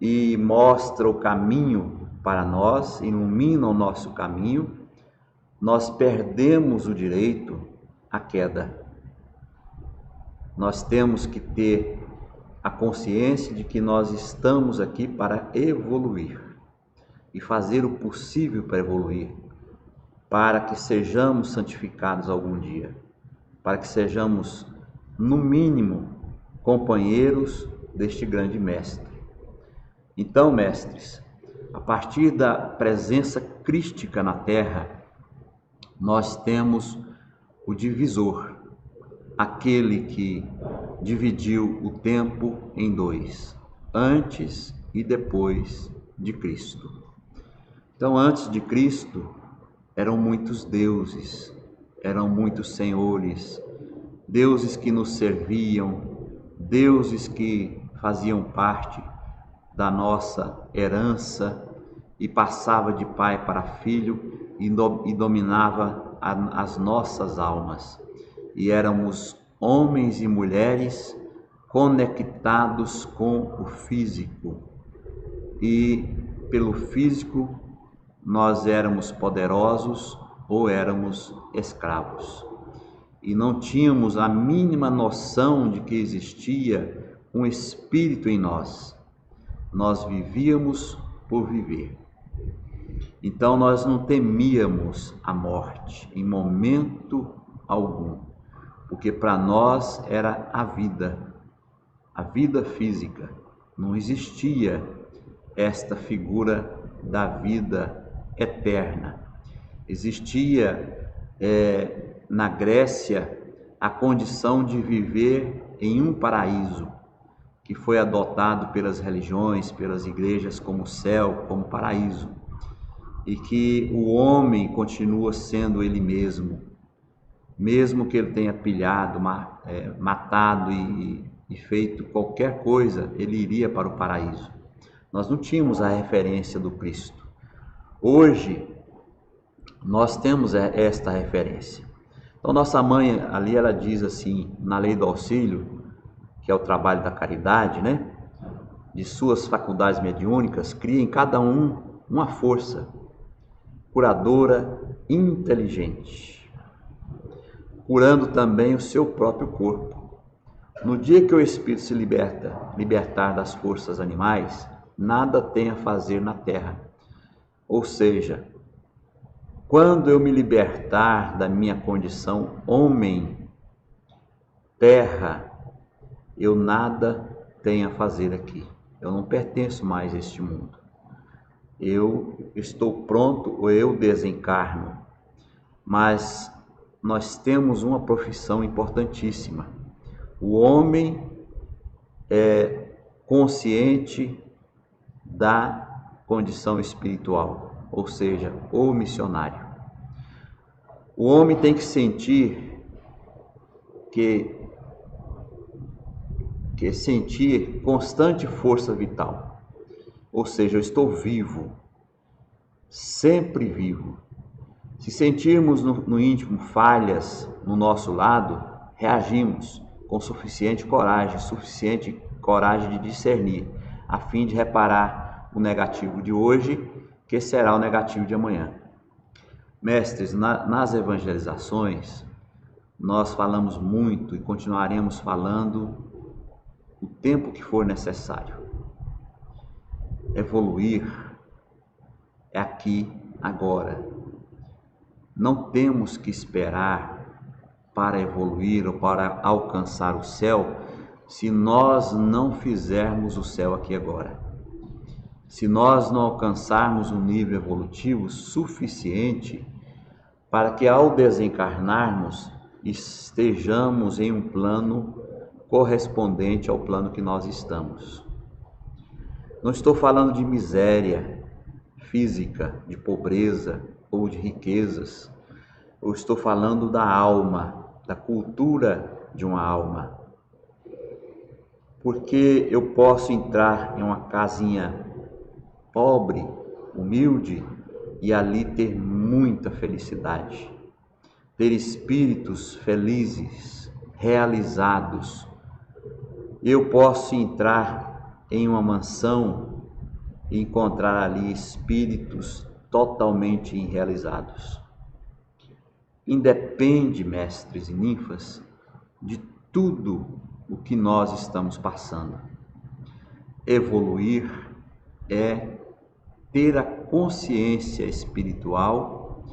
A: e mostra o caminho para nós, ilumina o nosso caminho, nós perdemos o direito à queda. Nós temos que ter a consciência de que nós estamos aqui para evoluir e fazer o possível para evoluir, para que sejamos santificados algum dia, para que sejamos, no mínimo, companheiros deste grande mestre. Então, mestres, a partir da presença crística na Terra, nós temos o divisor, aquele que dividiu o tempo em dois, antes e depois de Cristo. Então, antes de Cristo, eram muitos deuses, eram muitos senhores, deuses que nos serviam, deuses que faziam parte da nossa herança e passava de pai para filho e dominava as nossas almas. E éramos homens e mulheres conectados com o físico. E pelo físico nós éramos poderosos ou éramos escravos. E não tínhamos a mínima noção de que existia um espírito em nós. Nós vivíamos por viver. Então nós não temíamos a morte em momento algum, porque para nós era a vida física. Não existia esta figura da vida eterna. Existia na Grécia a condição de viver em um paraíso, que foi adotado pelas religiões, pelas igrejas como céu, como paraíso, e que o homem continua sendo ele mesmo, mesmo que ele tenha pilhado, matado e feito qualquer coisa, ele iria para o paraíso. Nós não tínhamos a referência do Cristo. Hoje, nós temos esta referência. Então, nossa mãe ali, ela diz assim, na lei do auxílio, que é o trabalho da caridade, né? De suas faculdades mediúnicas, cria em cada um uma força curadora inteligente, curando também o seu próprio corpo. No dia que o espírito se libertar das forças animais, nada tem a fazer na terra. Ou seja, quando eu me libertar da minha condição homem, terra, eu nada tenho a fazer aqui. Eu não pertenço mais a este mundo. Eu estou pronto ou eu desencarno. Mas nós temos uma profissão importantíssima. O homem é consciente da condição espiritual, ou seja, o missionário. O homem tem que sentir sentir constante força vital, ou seja, eu estou vivo, sempre vivo. Se sentirmos no íntimo falhas no nosso lado, reagimos com suficiente coragem de discernir, a fim de reparar o negativo de hoje, que será o negativo de amanhã. Mestres, nas evangelizações, nós falamos muito e continuaremos falando o tempo que for necessário. Evoluir é aqui agora. Não temos que esperar para evoluir ou para alcançar o céu se nós não fizermos o céu aqui agora. Se nós não alcançarmos um nível evolutivo suficiente para que ao desencarnarmos estejamos em um plano correspondente ao plano que nós estamos. Não estou falando de miséria física, de pobreza ou de riquezas. Eu estou falando da alma, da cultura de uma alma. Porque eu posso entrar em uma casinha pobre, humilde, e ali ter muita felicidade, ter espíritos felizes, realizados. Eu posso entrar em uma mansão e encontrar ali espíritos totalmente irrealizados. Independe, mestres e ninfas, de tudo o que nós estamos passando. Evoluir é ter a consciência espiritual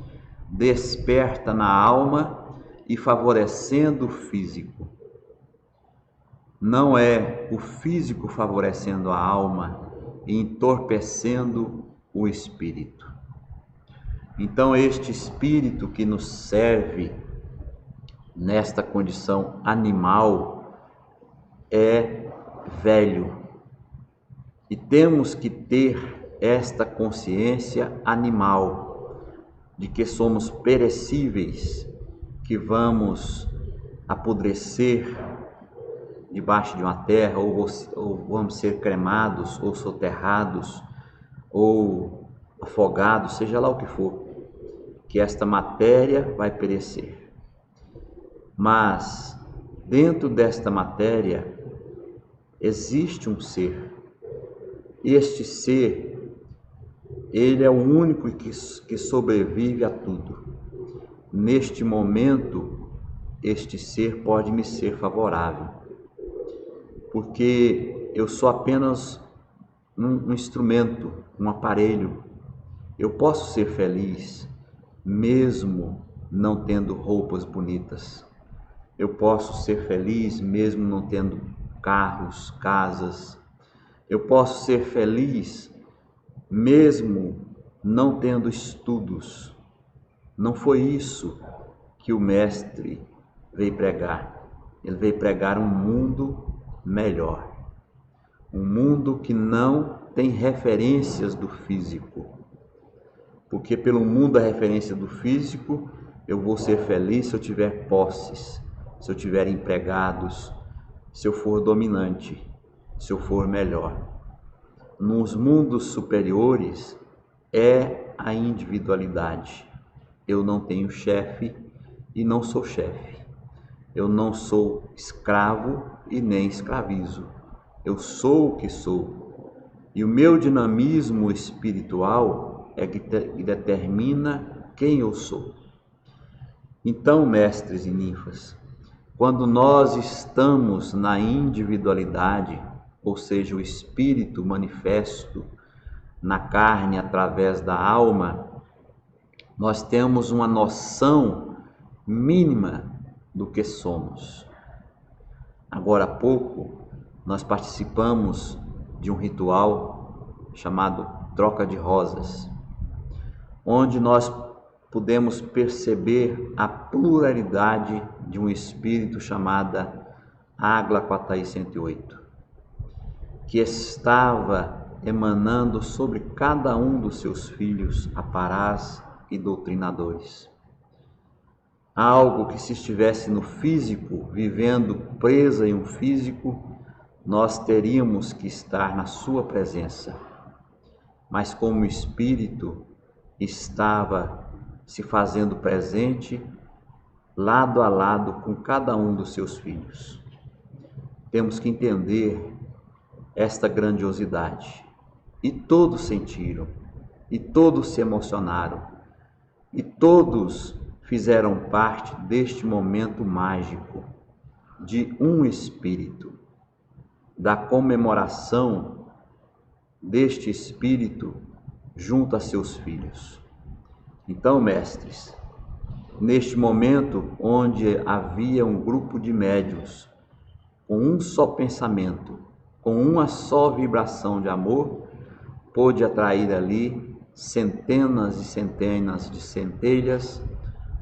A: desperta na alma e favorecendo o físico. Não é o físico favorecendo a alma e entorpecendo o espírito. Então, este espírito que nos serve nesta condição animal é velho. E temos que ter esta consciência animal de que somos perecíveis, que vamos apodrecer debaixo de uma terra, ou vamos ser cremados, ou soterrados, ou afogados, seja lá o que for, que esta matéria vai perecer. Mas dentro desta matéria existe um ser. Este ser, ele é o único que sobrevive a tudo. Neste momento, este ser pode me ser favorável, porque eu sou apenas um instrumento, um aparelho. Eu posso ser feliz, mesmo não tendo roupas bonitas. Eu posso ser feliz, mesmo não tendo carros, casas. Eu posso ser feliz, mesmo não tendo estudos. Não foi isso que o mestre veio pregar. Ele veio pregar um mundo melhor. Um mundo que não tem referências do físico. Porque pelo mundo da referência do físico, eu vou ser feliz se eu tiver posses, se eu tiver empregados, se eu for dominante, se eu for melhor. Nos mundos superiores é a individualidade. Eu não tenho chefe e não sou chefe. Eu não sou escravo e nem escravizo. Eu sou o que sou. E o meu dinamismo espiritual é que determina quem eu sou. Então, mestres e ninfas, quando nós estamos na individualidade, ou seja, o espírito manifesto na carne através da alma, nós temos uma noção mínima do que somos. Agora há pouco, nós participamos de um ritual chamado Troca de Rosas, onde nós pudemos perceber a pluralidade de um espírito chamada Água Quataí 108. Que estava emanando sobre cada um dos seus filhos aparás e doutrinadores. Algo que, se estivesse no físico, vivendo presa em um físico, nós teríamos que estar na sua presença. Mas como o Espírito estava se fazendo presente, lado a lado com cada um dos seus filhos. Temos que entender esta grandiosidade. E todos sentiram, e todos se emocionaram, e todos fizeram parte deste momento mágico de um espírito, da comemoração deste espírito junto a seus filhos. Então, mestres, neste momento onde havia um grupo de médiuns com um só pensamento, com uma só vibração de amor, pôde atrair ali centenas e centenas de centelhas,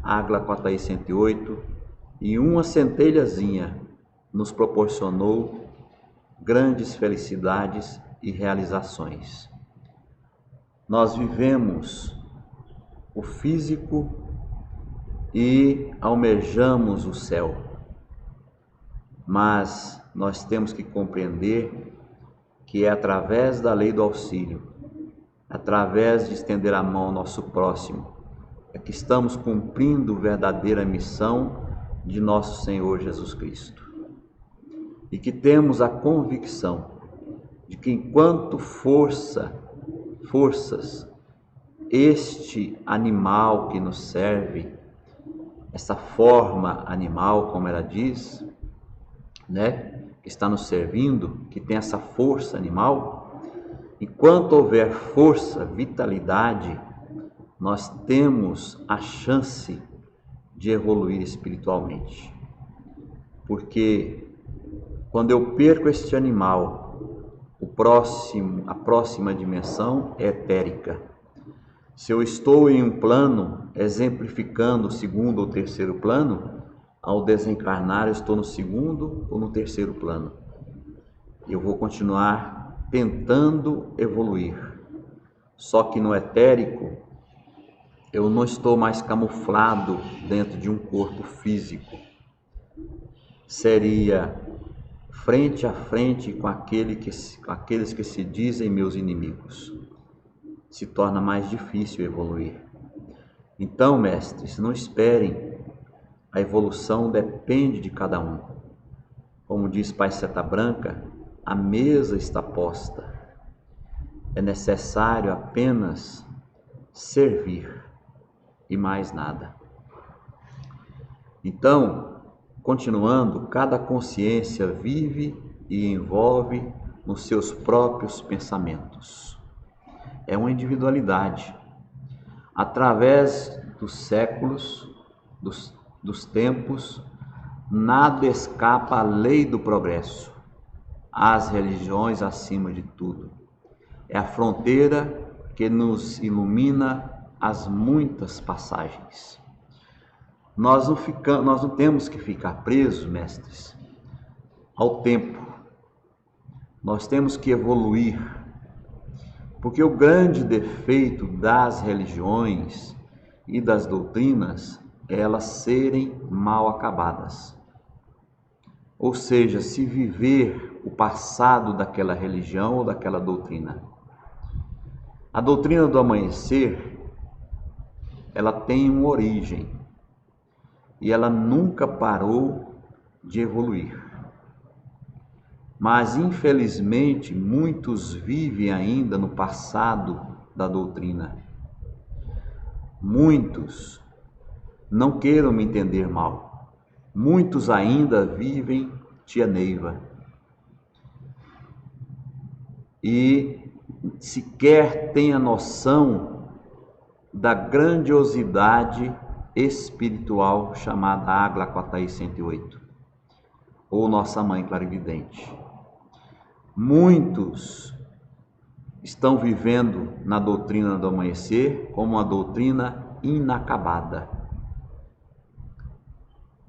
A: Água Quataí 108, e uma centelhazinha nos proporcionou grandes felicidades e realizações. Nós vivemos o físico e almejamos o céu, mas nós temos que compreender que é através da lei do auxílio, através de estender a mão ao nosso próximo, é que estamos cumprindo a verdadeira missão de nosso Senhor Jesus Cristo. E que temos a convicção de que enquanto forças, este animal que nos serve, essa forma animal, como ela diz, que está nos servindo, que tem essa força animal, enquanto houver força, vitalidade, nós temos a chance de evoluir espiritualmente. Porque quando eu perco este animal, a próxima dimensão é etérica. Se eu estou em um plano, exemplificando o segundo ou terceiro plano, ao desencarnar eu estou no segundo ou no terceiro plano. Eu vou continuar tentando evoluir. Só que no etérico, eu não estou mais camuflado dentro de um corpo físico. Seria frente a frente com aqueles que se dizem meus inimigos. Se torna mais difícil evoluir. Então, mestres, não esperem. A evolução depende de cada um. Como diz Pai Seta Branca, a mesa está posta. É necessário apenas servir e mais nada. Então, continuando, cada consciência vive e envolve nos seus próprios pensamentos. É uma individualidade. Através dos séculos, dos tempos, nada escapa à lei do progresso, às religiões acima de tudo. É a fronteira que nos ilumina as muitas passagens. Nós não temos que ficar presos, mestres, ao tempo. Nós temos que evoluir, porque o grande defeito das religiões e das doutrinas é elas serem mal acabadas. Ou seja, se viver o passado daquela religião ou daquela doutrina. A doutrina do amanhecer, ela tem uma origem e ela nunca parou de evoluir. Mas, infelizmente, muitos vivem ainda no passado da doutrina. Muitos, não queiram me entender mal, muitos ainda vivem tia Neiva. E sequer têm a noção da grandiosidade espiritual chamada Água Quataí 108, ou Nossa Mãe Clarividente. Muitos estão vivendo na doutrina do amanhecer como uma doutrina inacabada,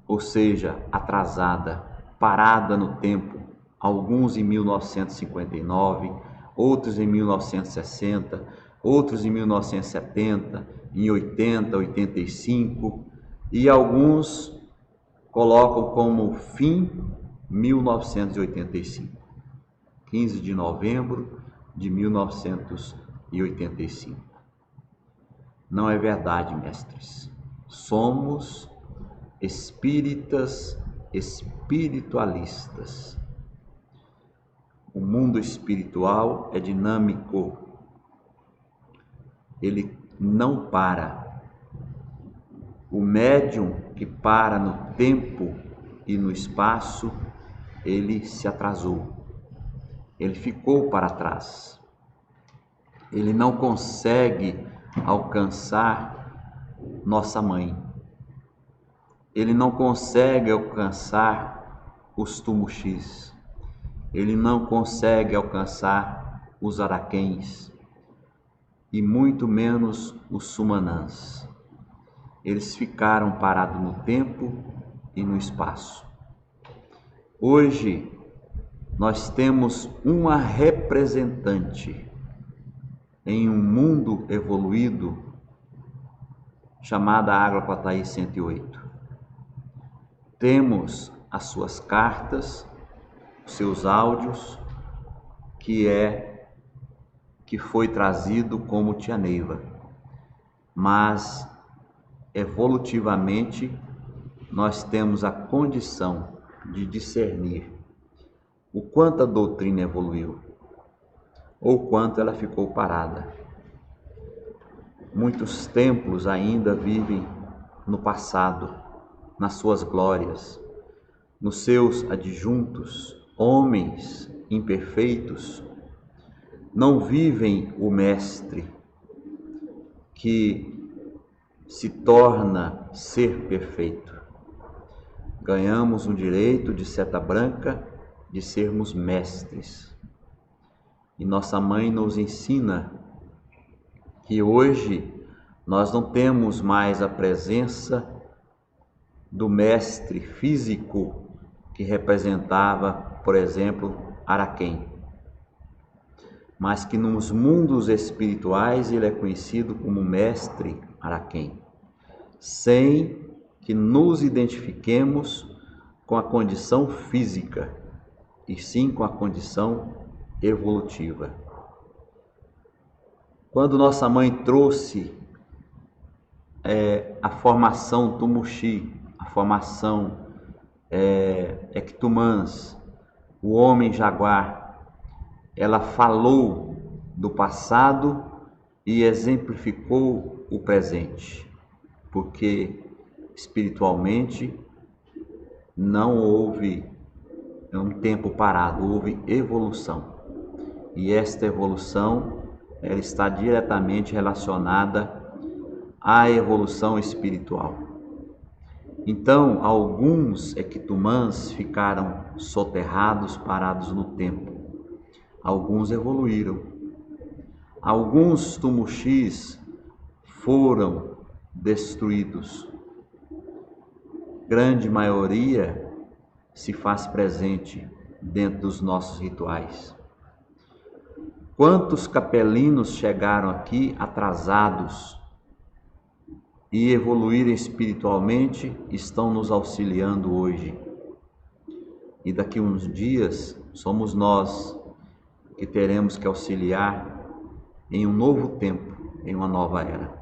A: ou seja, atrasada, parada no tempo, alguns em 1959, outros em 1960, outros em 1970, em 80, 85, e alguns colocam como fim 1985, 15 de novembro de 1985. Não é verdade, mestres. Somos espíritas espiritualistas. O mundo espiritual é dinâmico. Ele não para. O médium que para no tempo e no espaço, ele se atrasou. Ele ficou para trás. Ele não consegue alcançar nossa mãe. Ele não consegue alcançar os Tumuxis. Ele não consegue alcançar os Araquéns e muito menos os Sumanãs. Eles ficaram parados no tempo e no espaço. Hoje nós temos uma representante em um mundo evoluído chamada Água-Pataí 108. Temos as suas cartas, os seus áudios, que foi trazido como Tia Neiva, mas evolutivamente nós temos a condição de discernir o quanto a doutrina evoluiu ou quanto ela ficou parada. Muitos templos ainda vivem no passado, nas suas glórias, nos seus adjuntos, homens imperfeitos, não vivem o mestre que se torna ser perfeito. Ganhamos o direito de seta branca de sermos mestres. E nossa mãe nos ensina que hoje nós não temos mais a presença do mestre físico que representava, por exemplo, Araquém, mas que nos mundos espirituais ele é conhecido como mestre Araquém, sem que nos identifiquemos com a condição física, e sim com a condição evolutiva. Quando nossa mãe trouxe a formação Tumuxi, a formação Ektumãs, o homem jaguar, ela falou do passado e exemplificou o presente, porque espiritualmente não houve um tempo parado, houve evolução. E esta evolução ela está diretamente relacionada à evolução espiritual. Então, alguns Ektumãs ficaram soterrados, parados no tempo. Alguns evoluíram. Alguns Tumuxis foram destruídos. Grande maioria se faz presente dentro dos nossos rituais. Quantos capelinos chegaram aqui atrasados e evoluíram espiritualmente, estão nos auxiliando hoje. E daqui uns dias somos nós que teremos que auxiliar em um novo tempo, em uma nova era.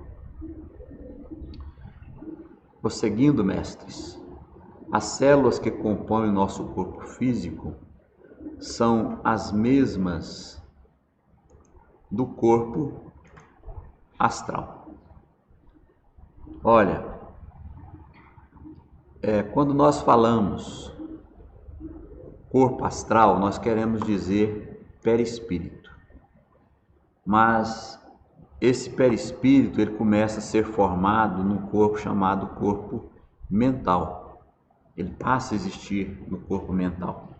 A: Prosseguindo, mestres, as células que compõem o nosso corpo físico são as mesmas do corpo astral. Olha, quando nós falamos corpo astral, nós queremos dizer perispírito. Mas esse perispírito ele começa a ser formado num corpo chamado corpo mental. Ele passa a existir no corpo mental.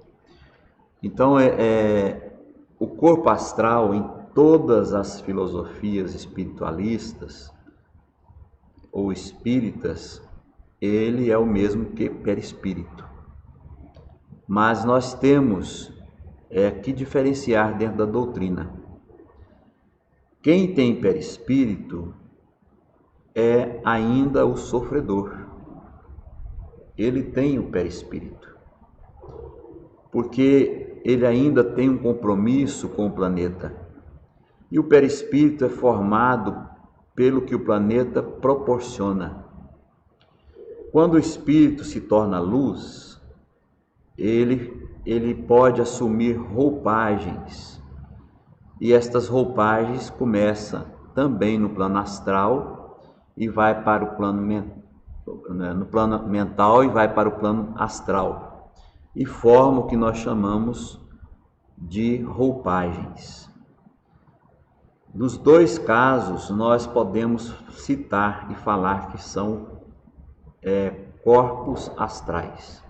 A: Então, o corpo astral, em todas as filosofias espiritualistas ou espíritas, ele é o mesmo que perispírito. Mas nós temos que diferenciar dentro da doutrina. Quem tem perispírito é ainda o sofredor. Ele tem o perispírito, porque ele ainda tem um compromisso com o planeta. E o perispírito é formado pelo que o planeta proporciona. Quando o espírito se torna luz, ele pode assumir roupagens. E estas roupagens começam também no plano astral e vai para o plano mental e vai para o plano astral. E forma o que nós chamamos de roupagens. Nos dois casos, nós podemos citar e falar que são corpos astrais.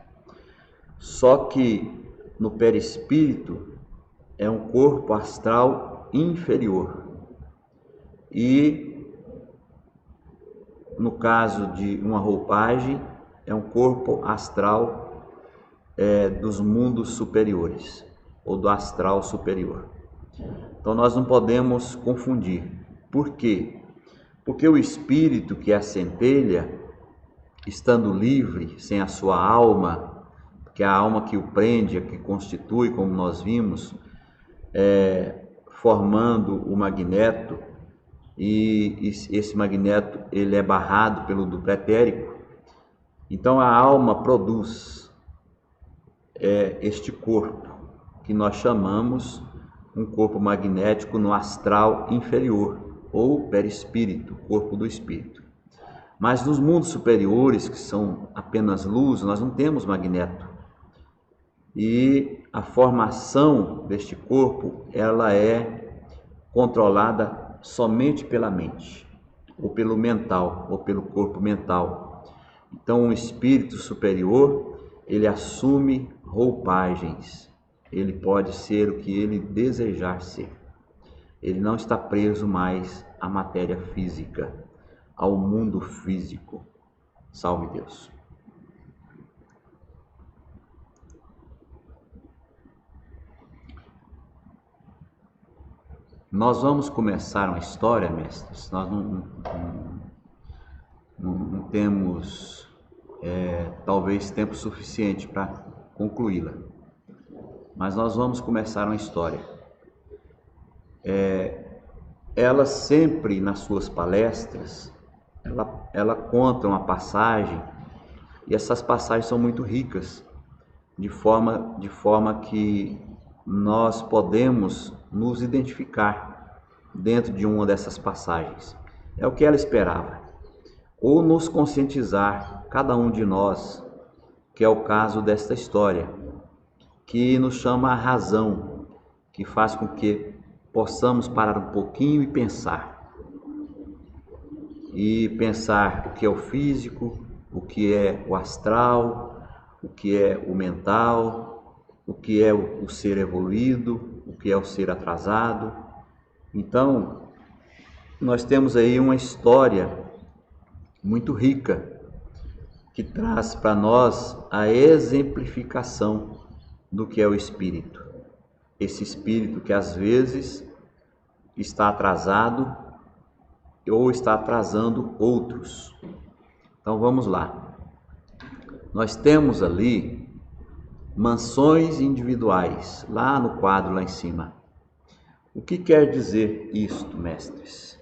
A: Só que no perispírito é um corpo astral inferior. E no caso de uma roupagem, é um corpo astral dos mundos superiores, ou do astral superior. Então nós não podemos confundir. Por quê? Porque o espírito, que é a centelha, estando livre, sem a sua alma, que é a alma que o prende, a que constitui, como nós vimos, formando o magneto, e esse magneto ele é barrado pelo duplo etérico. Então a alma produz este corpo, que nós chamamos um corpo magnético no astral inferior, ou perispírito, corpo do espírito. Mas nos mundos superiores, que são apenas luz, nós não temos magneto. E a formação deste corpo, ela é controlada somente pela mente, ou pelo mental, ou pelo corpo mental. Então, o espírito superior, ele assume roupagens. Ele pode ser o que ele desejar ser. Ele não está preso mais à matéria física, ao mundo físico. Salve Deus. Nós vamos começar uma história, mestres. Nós não temos talvez tempo suficiente para concluí-la. Mas nós vamos começar uma história. Ela sempre, nas suas palestras, ela conta uma passagem, e essas passagens são muito ricas, de forma que nós podemos nos identificar dentro de uma dessas passagens. É o que ela esperava. Ou nos conscientizar, cada um de nós, que é o caso desta história, que nos chama a razão, que faz com que possamos parar um pouquinho e pensar. E pensar o que é o físico, o que é o astral, o que é o mental, o que é o ser evoluído, o que é o ser atrasado. Então, nós temos aí uma história muito rica, que traz para nós a exemplificação do que é o espírito. Esse espírito que às vezes está atrasado ou está atrasando outros. Então vamos lá. Nós temos ali mansões individuais, lá no quadro lá em cima. O que quer dizer isto, mestres?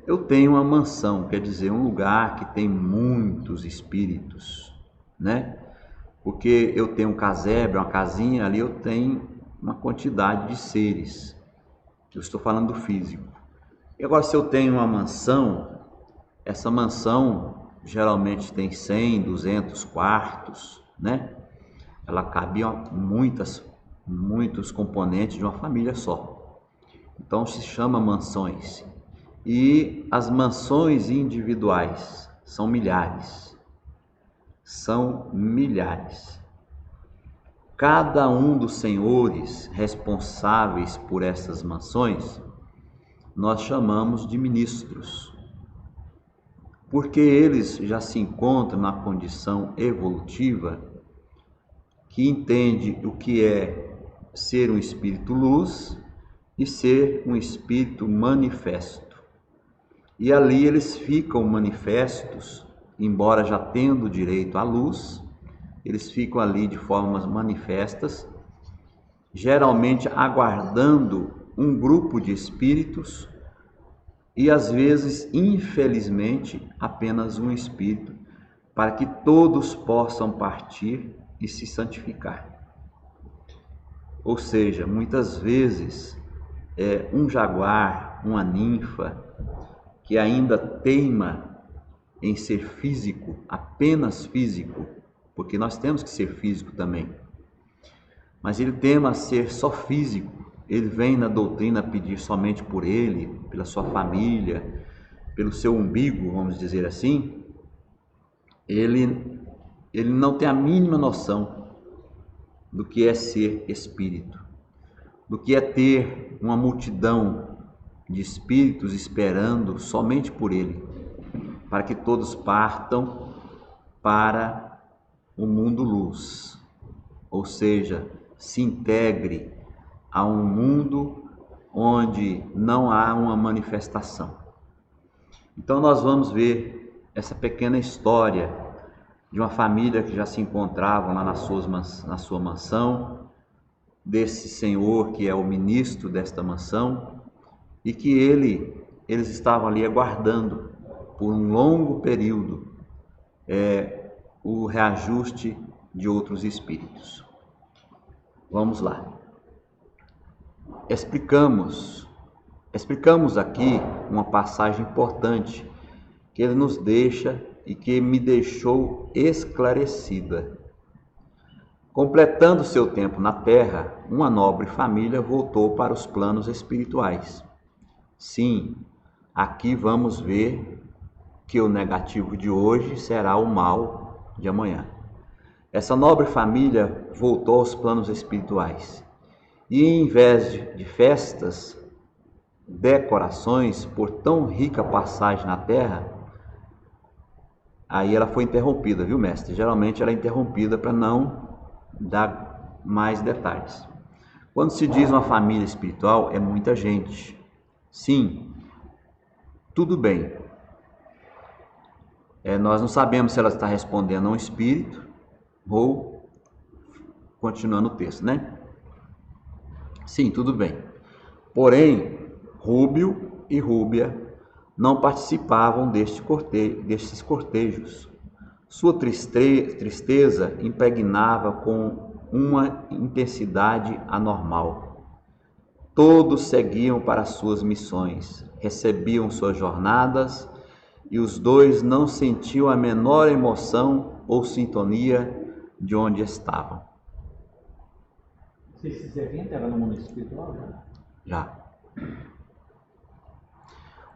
A: Eu tenho uma mansão, quer dizer um lugar que tem muitos espíritos, né? Porque eu tenho um casebre, uma casinha, ali eu tenho uma quantidade de seres. Eu estou falando do físico. E agora, se eu tenho uma mansão, essa mansão geralmente tem 100, 200 quartos, né? Ela cabe muitos componentes de uma família só. Então se chama mansões. E as mansões individuais são milhares. São milhares. Cada um dos senhores responsáveis por essas mansões, nós chamamos de ministros, porque eles já se encontram na condição evolutiva que entende o que é ser um espírito luz e ser um espírito manifesto. E ali eles ficam manifestos, embora já tendo direito à luz, eles ficam ali de formas manifestas, geralmente aguardando um grupo de espíritos e às vezes, infelizmente, apenas um espírito, para que todos possam partir e se santificar. Ou seja, muitas vezes um jaguar, uma ninfa, que ainda teima em ser físico, apenas físico, porque nós temos que ser físico também, mas ele teima ser só físico, ele vem na doutrina pedir somente por ele, pela sua família, pelo seu umbigo, vamos dizer assim, ele não tem a mínima noção do que é ser espírito, do que é ter uma multidão de espíritos esperando somente por ele, para que todos partam para o mundo luz, ou seja, se integre a um mundo onde não há uma manifestação. Então nós vamos ver essa pequena história de uma família que já se encontravam lá na sua mansão, desse senhor que é o ministro desta mansão, e que eles estavam ali aguardando por um longo período o reajuste de outros espíritos. Vamos lá. Explicamos aqui uma passagem importante que ele nos deixa e que me deixou esclarecida. Completando seu tempo na terra, uma nobre família voltou para os planos espirituais. Sim, aqui vamos ver que o negativo de hoje será o mal de amanhã. Essa nobre família voltou aos planos espirituais. E em vez de festas, decorações por tão rica passagem na terra, aí ela foi interrompida, viu, mestre? Geralmente ela é interrompida para não dar mais detalhes. Quando se diz uma família espiritual, é muita gente. Sim, tudo bem. Nós não sabemos se ela está respondendo a um espírito ou continuando o texto, né? Sim, tudo bem. Porém, Rúbio e Rúbia não participavam destes cortejos. Sua tristeza impregnava com uma intensidade anormal. Todos seguiam para suas missões, recebiam suas jornadas e os dois não sentiam a menor emoção ou sintonia de onde estavam.
C: Esses eventos eram no mundo espiritual já?
A: Já.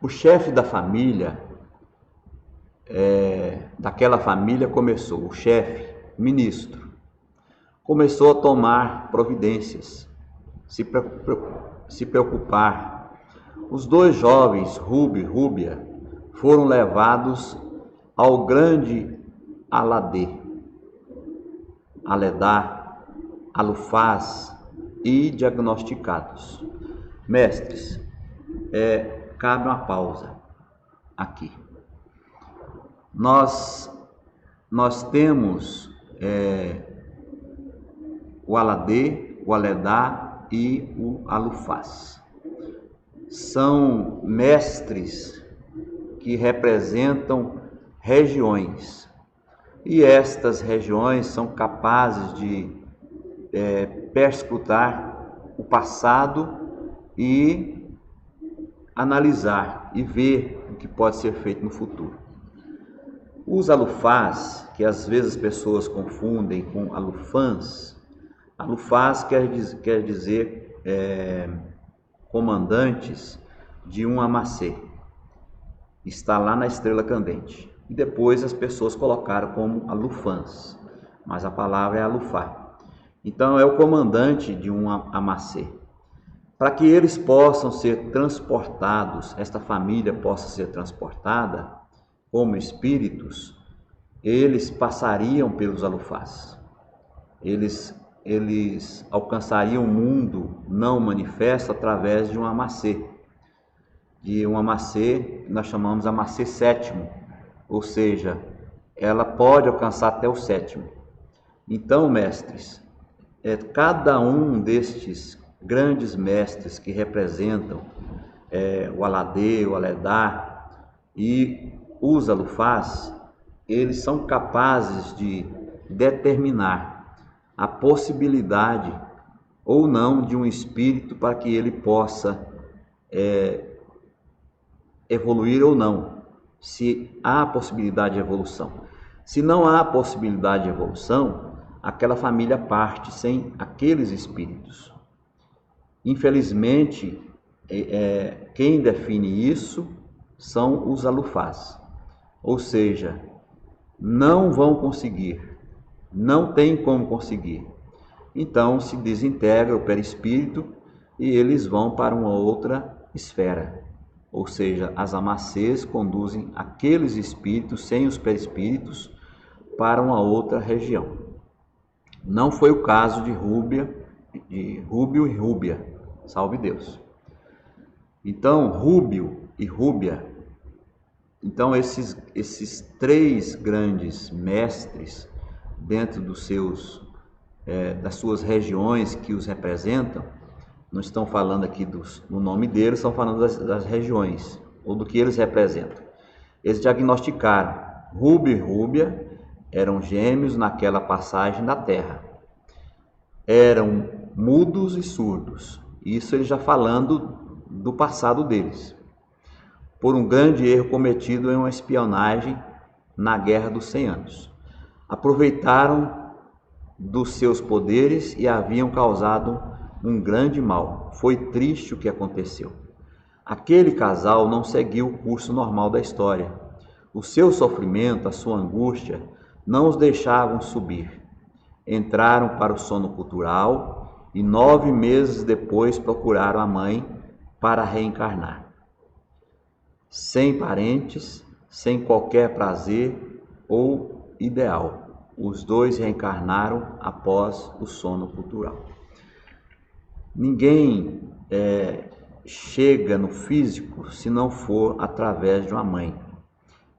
A: O chefe da família, daquela família começou, o chefe, ministro, começou a tomar providências, se preocupar. Os dois jovens, Rúbio e Rúbia, foram levados ao grande Aledar, Alufaz e diagnosticados. Mestres, cabe uma pausa aqui. Nós temos o Aladê, o Aledar e o Alufaz. São mestres que representam regiões, e estas regiões são capazes de perscrutar o passado e analisar e ver o que pode ser feito no futuro. Os alufás, que às vezes as pessoas confundem com alufãs, alufás quer dizer comandantes de um amacê. Está lá na Estrela Candente. E depois as pessoas colocaram como alufãs, mas a palavra é alufá. Então é o comandante de um amacê. Para que eles possam ser transportados, esta família possa ser transportada como espíritos, eles passariam pelos alufás. Eles alcançariam o mundo não manifesto através de um amacê. De um amacê, nós chamamos amacê sétimo, ou seja, ela pode alcançar até o sétimo. Então, mestres, cada um destes grandes mestres que representam o Aladê, o Aledar e os alufás, eles são capazes de determinar a possibilidade ou não de um espírito para que ele possa evoluir ou não, se há possibilidade de evolução. Se não há possibilidade de evolução, aquela família parte sem aqueles espíritos. Infelizmente, quem define isso são os alufás, ou seja, não vão conseguir, não tem como conseguir. Então se desintegra o perispírito e eles vão para uma outra esfera, ou seja, as amacês conduzem aqueles espíritos sem os perispíritos para uma outra região. Não foi o caso de Rúbio e Rúbia, salve Deus. Então, Rúbio e Rúbia, então esses três grandes mestres dentro das suas regiões que os representam, não estão falando aqui do nome deles, estão falando das regiões, ou do que eles representam. Eles diagnosticaram, Rúbio e Rúbia eram gêmeos naquela passagem da Terra. Eram mudos e surdos. Isso ele já falando do passado deles. Por um grande erro cometido em uma espionagem na Guerra dos 100 Anos. Aproveitaram dos seus poderes e haviam causado um grande mal. Foi triste o que aconteceu. Aquele casal não seguiu o curso normal da história. O seu sofrimento, a sua angústia, não os deixavam subir. Entraram para o sono cultural e 9 meses depois procuraram a mãe para reencarnar. Sem parentes, sem qualquer prazer ou ideal. Os dois reencarnaram após o sono cultural. Ninguém chega no físico se não for através de uma mãe,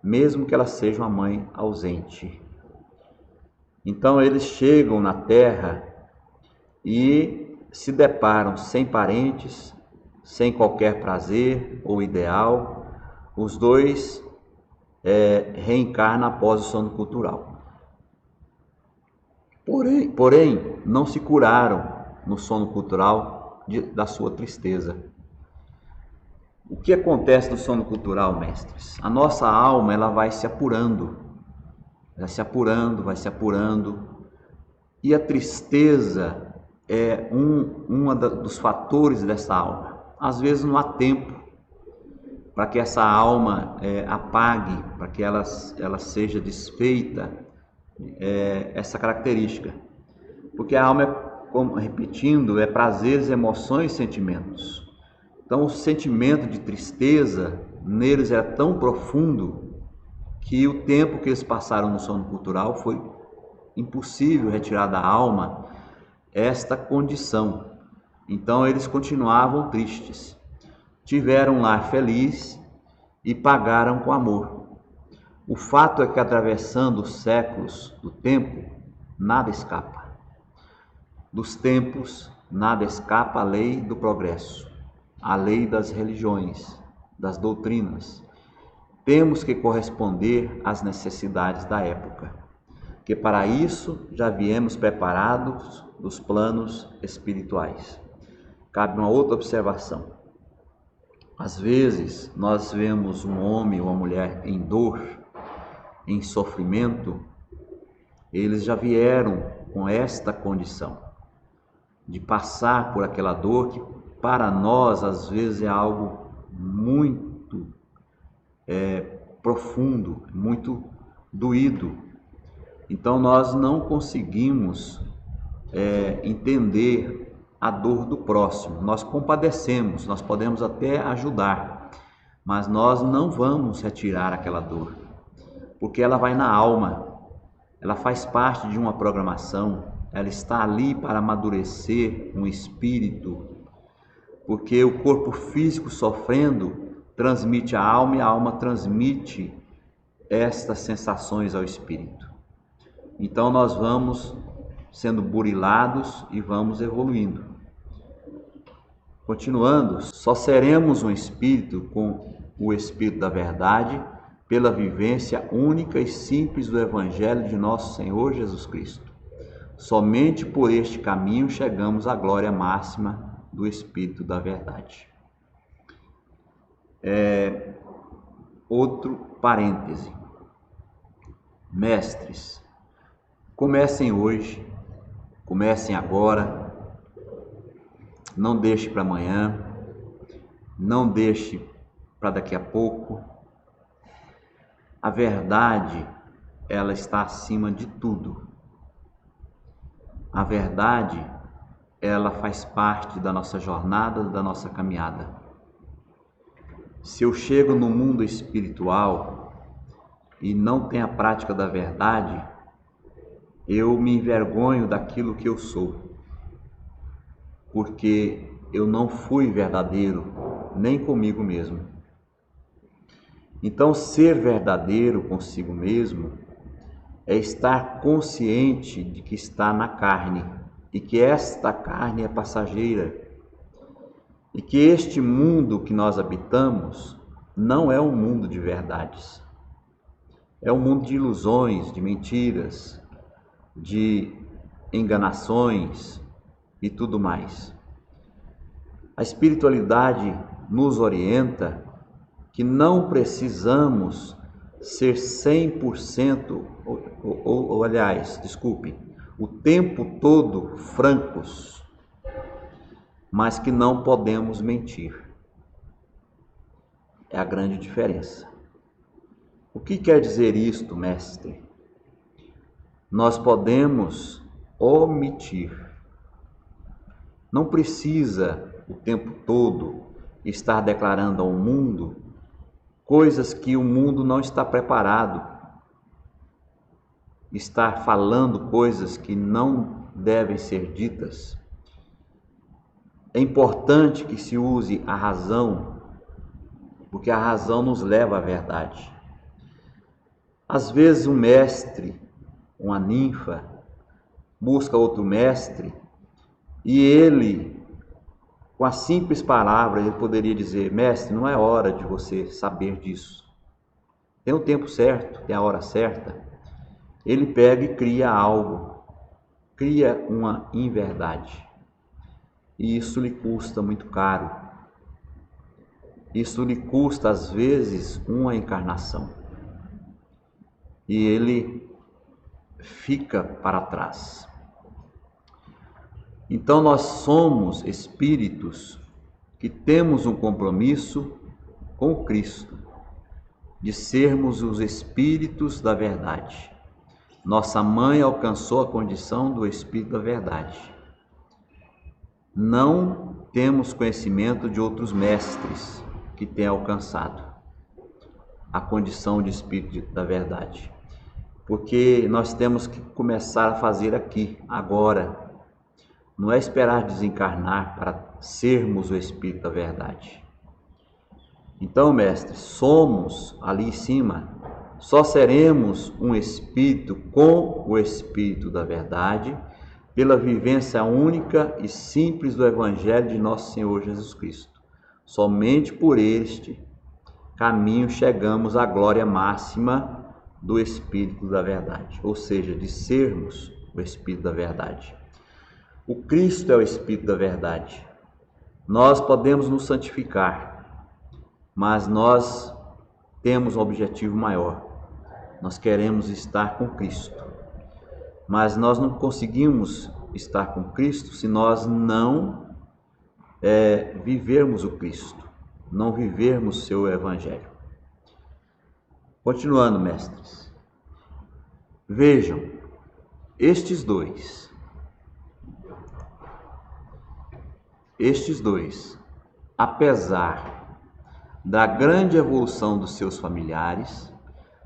A: mesmo que ela seja uma mãe ausente. Então eles chegam na Terra e se deparam sem parentes, sem qualquer prazer ou ideal. Os dois reencarnam após o sono cultural. Porém, não se curaram no sono cultural da sua tristeza. O que acontece no sono cultural, mestres? A nossa alma ela vai se apurando, vai se apurando, e a tristeza é um dos fatores dessa alma. Às vezes não há tempo para que essa alma apague, para que ela seja desfeita, essa característica. Porque a alma, repetindo, é prazeres, emoções e sentimentos. Então o sentimento de tristeza neles era tão profundo que o tempo que eles passaram no sono cultural foi impossível retirar da alma esta condição. Então eles continuavam tristes. Tiveram um lar feliz e pagaram com amor. O fato é que, atravessando os séculos do tempo, nada escapa. Dos tempos, nada escapa à lei do progresso, à lei das religiões, das doutrinas. Temos que corresponder às necessidades da época, que para isso já viemos preparados dos planos espirituais. Cabe uma outra observação. Às vezes, nós vemos um homem ou uma mulher em dor, em sofrimento, eles já vieram com esta condição, de passar por aquela dor que para nós, às vezes, é algo muito profundo, muito doído. Então, nós não conseguimos entender a dor do próximo. Nós compadecemos, nós podemos até ajudar, mas nós não vamos retirar aquela dor, porque ela vai na alma, ela faz parte de uma programação, ela está ali para amadurecer um espírito, porque o corpo físico sofrendo transmite a alma e a alma transmite estas sensações ao espírito. Então nós vamos sendo burilados e vamos evoluindo. Continuando, só seremos um espírito com o Espírito da Verdade pela vivência única e simples do Evangelho de nosso Senhor Jesus Cristo. Somente por este caminho chegamos à glória máxima do Espírito da Verdade. Outro parêntese. Mestres, comecem hoje, comecem agora não deixe para amanhã, não deixe para daqui a pouco. A verdade, ela está acima de tudo. A verdade, ela faz parte da nossa jornada, da nossa caminhada. Se eu chego no mundo espiritual e não tenho a prática da verdade, eu me envergonho daquilo que eu sou, porque eu não fui verdadeiro nem comigo mesmo. Então, ser verdadeiro consigo mesmo é estar consciente de que está na carne e que esta carne é passageira e que este mundo que nós habitamos não é um mundo de verdades. É um mundo de ilusões, de mentiras, de enganações e tudo mais. A espiritualidade nos orienta que não precisamos ser 100%, o tempo todo francos, mas que não podemos mentir. É a grande diferença. O que quer dizer isto, mestre? Nós podemos omitir. Não precisa o tempo todo estar declarando ao mundo coisas que o mundo não está preparado, estar falando coisas que não devem ser ditas. É importante que se use a razão, porque a razão nos leva à verdade. Às vezes um mestre, uma ninfa, busca outro mestre e ele, com as simples palavras, ele poderia dizer: mestre, não é hora de você saber disso. Tem o tempo certo, tem a hora certa. Ele pega e cria algo, cria uma inverdade. E isso lhe custa muito caro. Isso lhe custa, às vezes, uma encarnação. E ele fica para trás. Então nós somos espíritos que temos um compromisso com Cristo, de sermos os espíritos da verdade. Nossa mãe alcançou a condição do espírito da verdade. Não temos conhecimento de outros mestres que tenham alcançado a condição de espírito da verdade, porque nós temos que começar a fazer aqui, agora. Não é esperar desencarnar para sermos o espírito da verdade. Então, mestre, somos ali em cima, só seremos um espírito com o espírito da verdade, pela vivência única e simples do Evangelho de nosso Senhor Jesus Cristo. Somente por este caminho chegamos à glória máxima do espírito da verdade, ou seja, de sermos o espírito da verdade. O Cristo é o Espírito da verdade. Nós podemos nos santificar, mas nós temos um objetivo maior. Nós queremos estar com Cristo. Mas nós não conseguimos estar com Cristo se nós não vivermos o Cristo, não vivermos o seu Evangelho. Continuando, mestres. Vejam, estes dois, apesar da grande evolução dos seus familiares,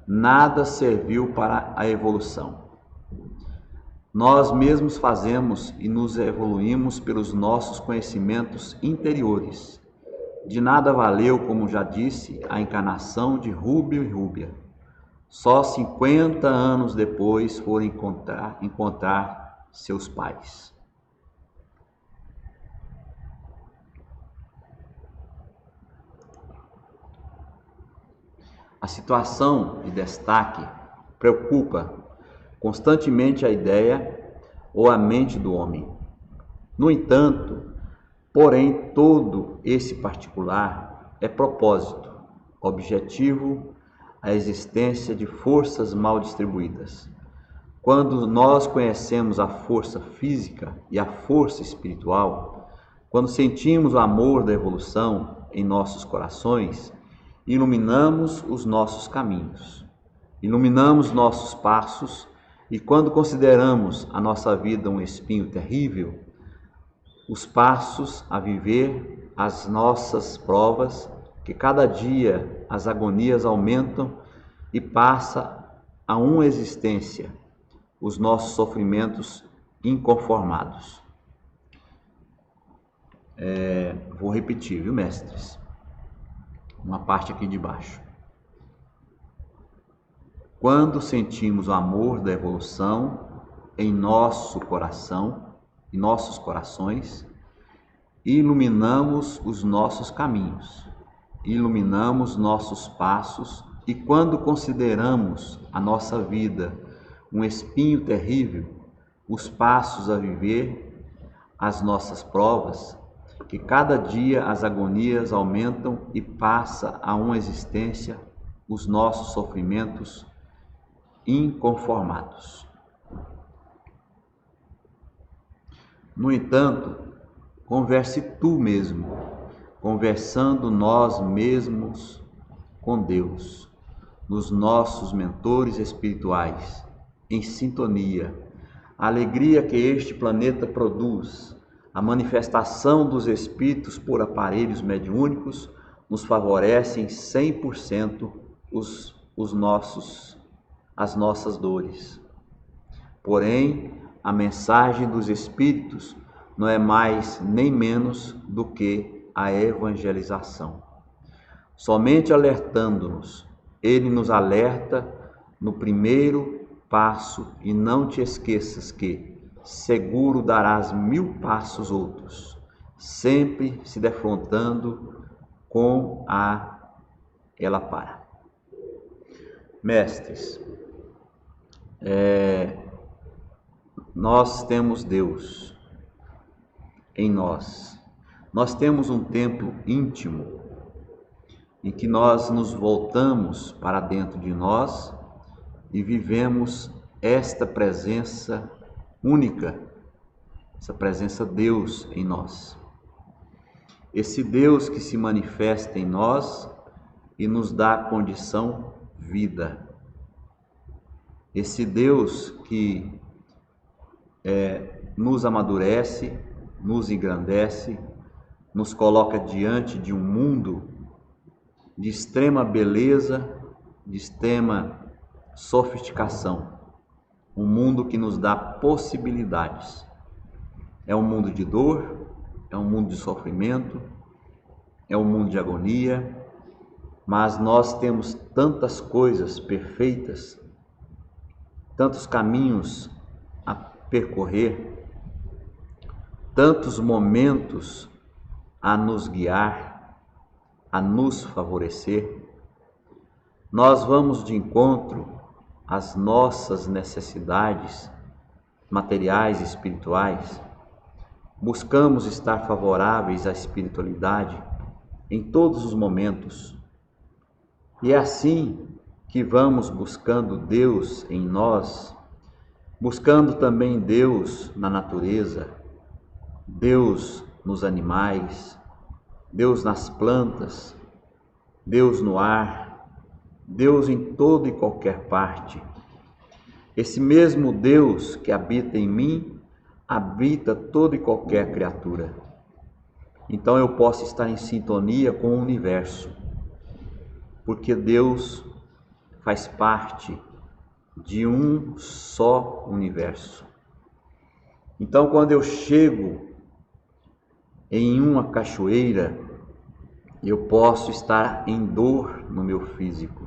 A: nada serviu para a evolução. Nós mesmos fazemos e nos evoluímos pelos nossos conhecimentos interiores. De nada valeu, como já disse, a encarnação de Rúbio e Rúbia. Só 50 anos depois foram encontrar seus pais. A situação de destaque preocupa constantemente a ideia ou a mente do homem. No entanto, porém, todo esse particular é propósito, objetivo, a existência de forças mal distribuídas. Quando nós conhecemos a força física e a força espiritual, Quando sentimos o amor da evolução em nossos corações, iluminamos os nossos caminhos, iluminamos nossos passos, e quando consideramos a nossa vida um espinho terrível, os passos a viver, as nossas provas, que cada dia as agonias aumentam e passa a uma existência, os nossos sofrimentos inconformados. Vou repetir, viu, mestres? Uma parte aqui de baixo. Quando sentimos o amor da evolução em nosso coração, em nossos corações, iluminamos os nossos caminhos, iluminamos nossos passos, e quando consideramos a nossa vida um espinho terrível, os passos a viver, as nossas provas, que cada dia as agonias aumentam e passa a uma existência os nossos sofrimentos inconformados. No entanto, converse tu mesmo, conversando nós mesmos com Deus, nos nossos mentores espirituais, em sintonia, a alegria que este planeta produz, a manifestação dos espíritos por aparelhos mediúnicos nos favorecem 100% as nossas dores. Porém, a mensagem dos espíritos não é mais nem menos do que a evangelização. Somente alertando-nos, ele nos alerta no primeiro passo, e não te esqueças que seguro darás 1000 passos outros, sempre se defrontando com ela para. Mestres, nós temos Deus em nós. Nós temos um templo íntimo em que nós nos voltamos para dentro de nós e vivemos esta presença única, essa presença Deus em nós. Esse Deus que se manifesta em nós e nos dá a condição vida. Esse Deus que nos amadurece, nos engrandece, nos coloca diante de um mundo de extrema beleza, de extrema sofisticação, um mundo que nos dá possibilidades. É um mundo de dor, é um mundo de sofrimento, é um mundo de agonia, mas nós temos tantas coisas perfeitas, tantos caminhos a percorrer, tantos momentos a nos guiar, a nos favorecer. Nós vamos de encontro às nossas necessidades materiais e espirituais, buscamos estar favoráveis à espiritualidade em todos os momentos, e é assim que vamos buscando Deus em nós, buscando também Deus na natureza, Deus nos animais, Deus nas plantas, Deus no ar, Deus em toda e qualquer parte. Esse mesmo Deus que habita em mim, habita toda e qualquer criatura. Então eu posso estar em sintonia com o universo, porque Deus faz parte de um só universo. Então, quando eu chego em uma cachoeira, eu posso estar em dor no meu físico,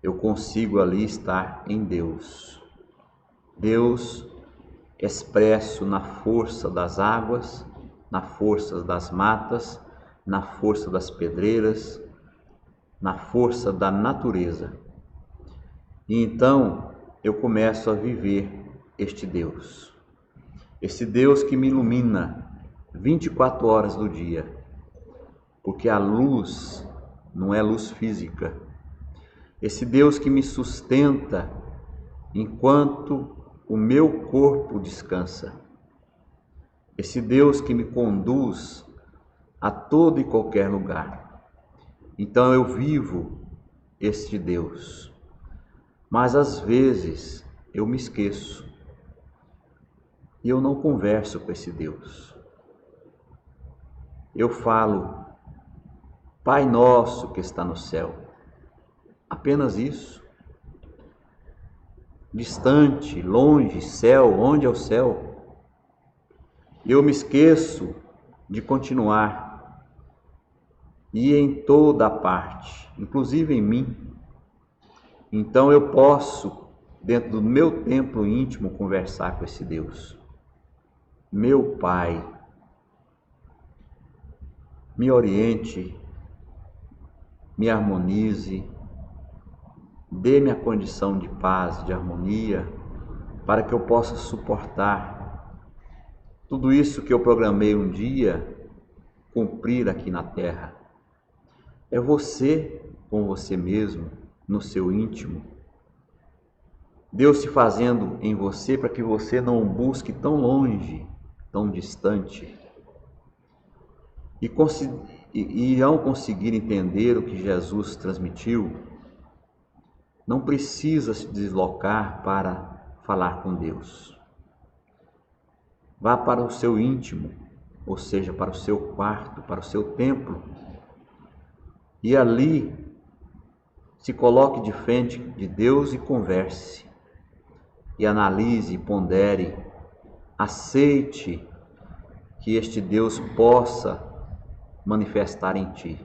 A: eu consigo ali estar em Deus. Deus expresso na força das águas, na força das matas, na força das pedreiras, na força da natureza. E então eu começo a viver este Deus. Esse Deus que me ilumina 24 horas do dia, porque a luz não é luz física. Esse Deus que me sustenta enquanto o meu corpo descansa. esse Deus que me conduz a todo e qualquer lugar. Então eu vivo este Deus, mas às vezes eu me esqueço e eu não converso com esse Deus. Eu falo, Pai nosso que está no céu, apenas isso. Distante, longe, céu, onde é o céu? Eu me esqueço de continuar, e em toda parte, inclusive em mim. Então eu posso, dentro do meu templo íntimo, conversar com esse Deus. Meu Pai, me oriente, me harmonize, dê-me a condição de paz, de harmonia, para que eu possa suportar tudo isso que eu programei um dia cumprir aqui na Terra. É você com você mesmo, no seu íntimo. Deus se fazendo em você para que você não busque tão longe, tão distante. E irão conseguir entender o que Jesus transmitiu. Não precisa se deslocar para falar com Deus. Vá para o seu íntimo, ou seja, para o seu quarto, para o seu templo, e ali se coloque de frente de Deus e converse, e analise, pondere, aceite que este Deus possa manifestar em ti.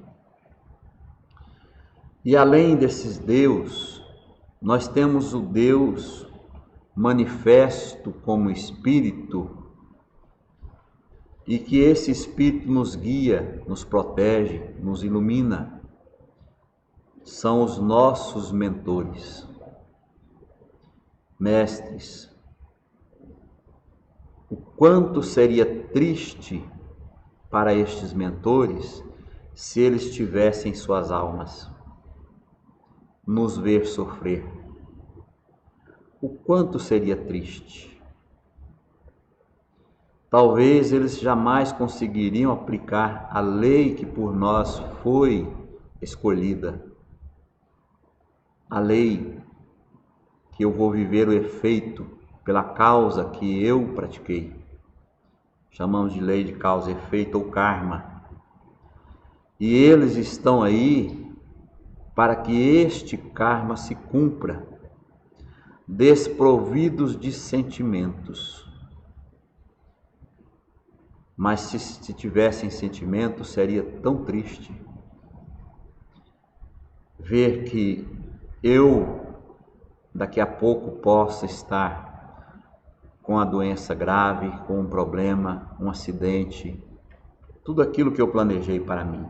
A: E além desses Deus, nós temos o Deus manifesto como Espírito, e que esse Espírito nos guia, nos protege, nos ilumina. São os nossos mentores, mestres. O quanto seria triste para estes mentores se eles tivessem suas almas nos ver sofrer. O quanto seria triste. Talvez eles jamais conseguiriam aplicar a lei que por nós foi escolhida. A lei que eu vou viver o efeito pela causa que eu pratiquei. Chamamos de lei de causa e efeito ou karma. E eles estão aí para que este karma se cumpra, desprovidos de sentimentos. Mas se tivessem sentimentos, seria tão triste ver que eu daqui a pouco possa estar com a doença grave, com um problema, um acidente, tudo aquilo que eu planejei para mim.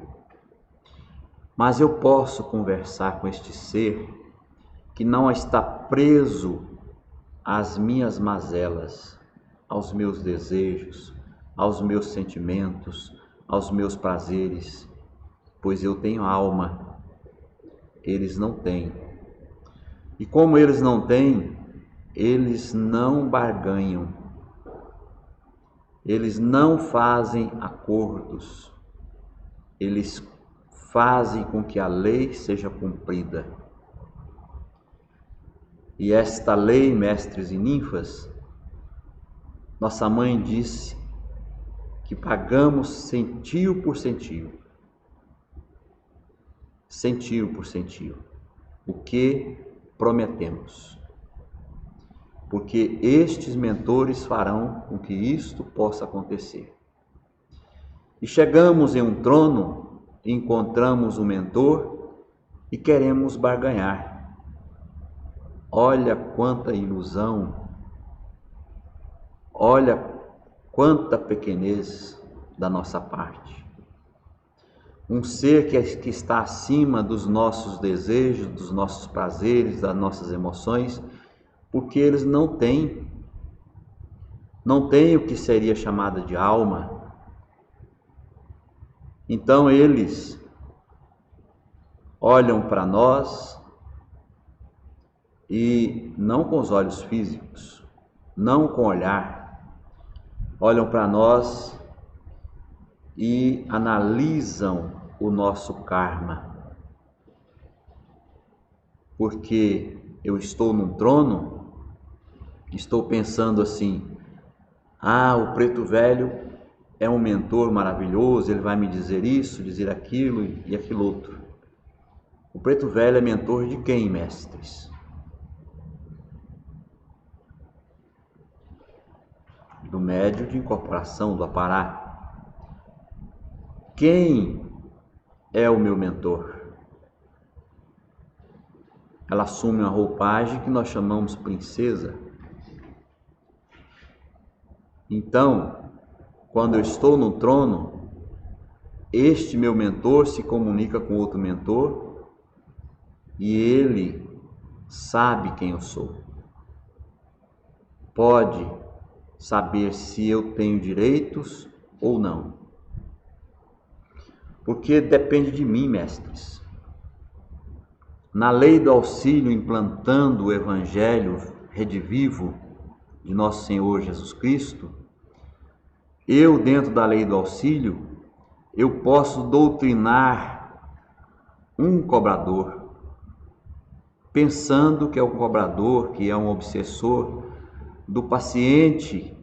A: Mas eu posso conversar com este ser que não está preso às minhas mazelas, aos meus desejos, aos meus sentimentos, aos meus prazeres, pois eu tenho alma, eles não têm. E como eles não têm, eles não barganham, eles não fazem acordos, eles fazem com que a lei seja cumprida. E esta lei, mestres e ninfas, nossa mãe disse que pagamos centio por centio, o que prometemos, porque estes mentores farão com que isto possa acontecer. E chegamos em um trono, encontramos o mentor e queremos barganhar. Olha quanta ilusão, olha quanta pequenez da nossa parte. Um ser que está acima dos nossos desejos, dos nossos prazeres, das nossas emoções, porque eles não têm o que seria chamada de alma. Então eles olham para nós e não com os olhos físicos, não com o olhar, olham para nós e analisam o nosso karma. Porque eu estou num trono, estou pensando assim: o preto velho é um mentor maravilhoso, ele vai me dizer isso, dizer aquilo e aquilo outro. O preto velho é mentor de quem, mestres? Do médio de incorporação, do Apará. Quem é o meu mentor? Ela assume uma roupagem que nós chamamos princesa. Então, quando eu estou no trono, este meu mentor se comunica com outro mentor e ele sabe quem eu sou. Pode saber se eu tenho direitos ou não. Porque depende de mim, mestres. Na lei do auxílio, implantando o Evangelho redivivo de nosso Senhor Jesus Cristo, eu, dentro da lei do auxílio, eu posso doutrinar um cobrador, pensando que é o cobrador, que é um obsessor do paciente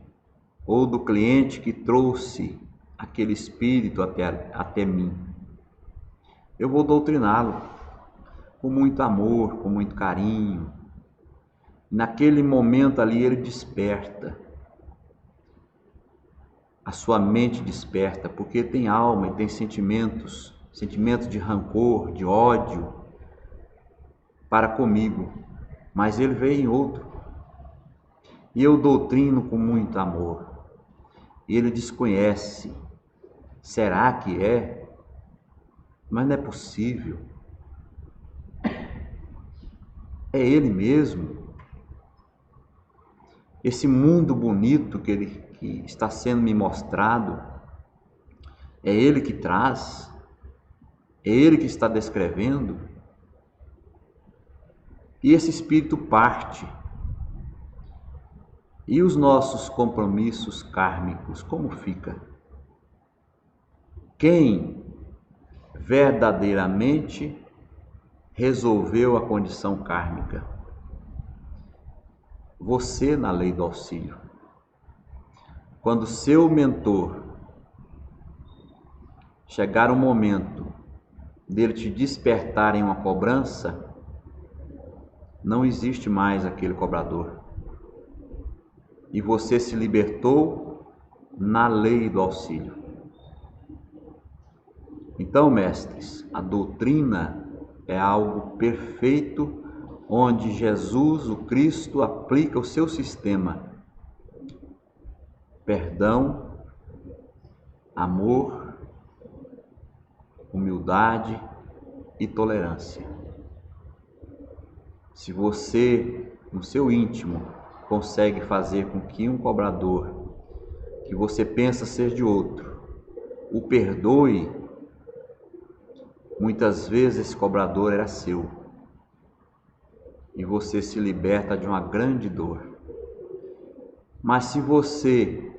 A: ou do cliente que trouxe aquele espírito até mim. Eu vou doutriná-lo com muito amor, com muito carinho. Naquele momento ali ele desperta. A sua mente desperta, porque tem alma e tem sentimentos de rancor, de ódio para comigo, mas ele veio em outro. E eu doutrino com muito amor. Ele desconhece. Será que é? Mas não é possível. É ele mesmo. Esse mundo bonito que está sendo me mostrado, é ele que traz, é ele que está descrevendo. E esse espírito parte. E os nossos compromissos kármicos, como fica? Quem verdadeiramente resolveu a condição kármica? Você, na lei do auxílio. Quando seu mentor chegar o momento dele te despertar em uma cobrança, não existe mais aquele cobrador. E você se libertou na lei do auxílio. Então, mestres, a doutrina é algo perfeito, onde Jesus, o Cristo, aplica o seu sistema. Perdão, amor, humildade e tolerância. Se você, no seu íntimo, consegue fazer com que um cobrador, que você pensa ser de outro, o perdoe, muitas vezes esse cobrador era seu. E você se liberta de uma grande dor. Mas se você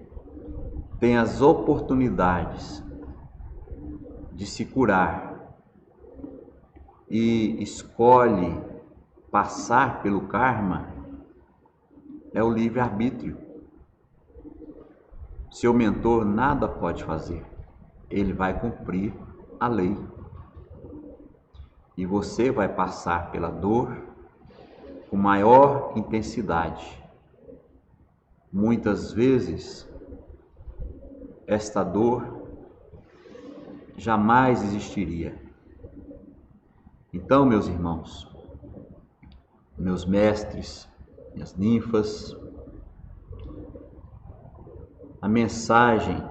A: tem as oportunidades de se curar e escolhe passar pelo karma, é o livre-arbítrio. Seu mentor nada pode fazer. Ele vai cumprir a lei. E você vai passar pela dor com maior intensidade. Muitas vezes, esta dor jamais existiria. Então, meus irmãos, meus mestres, minhas ninfas, a mensagem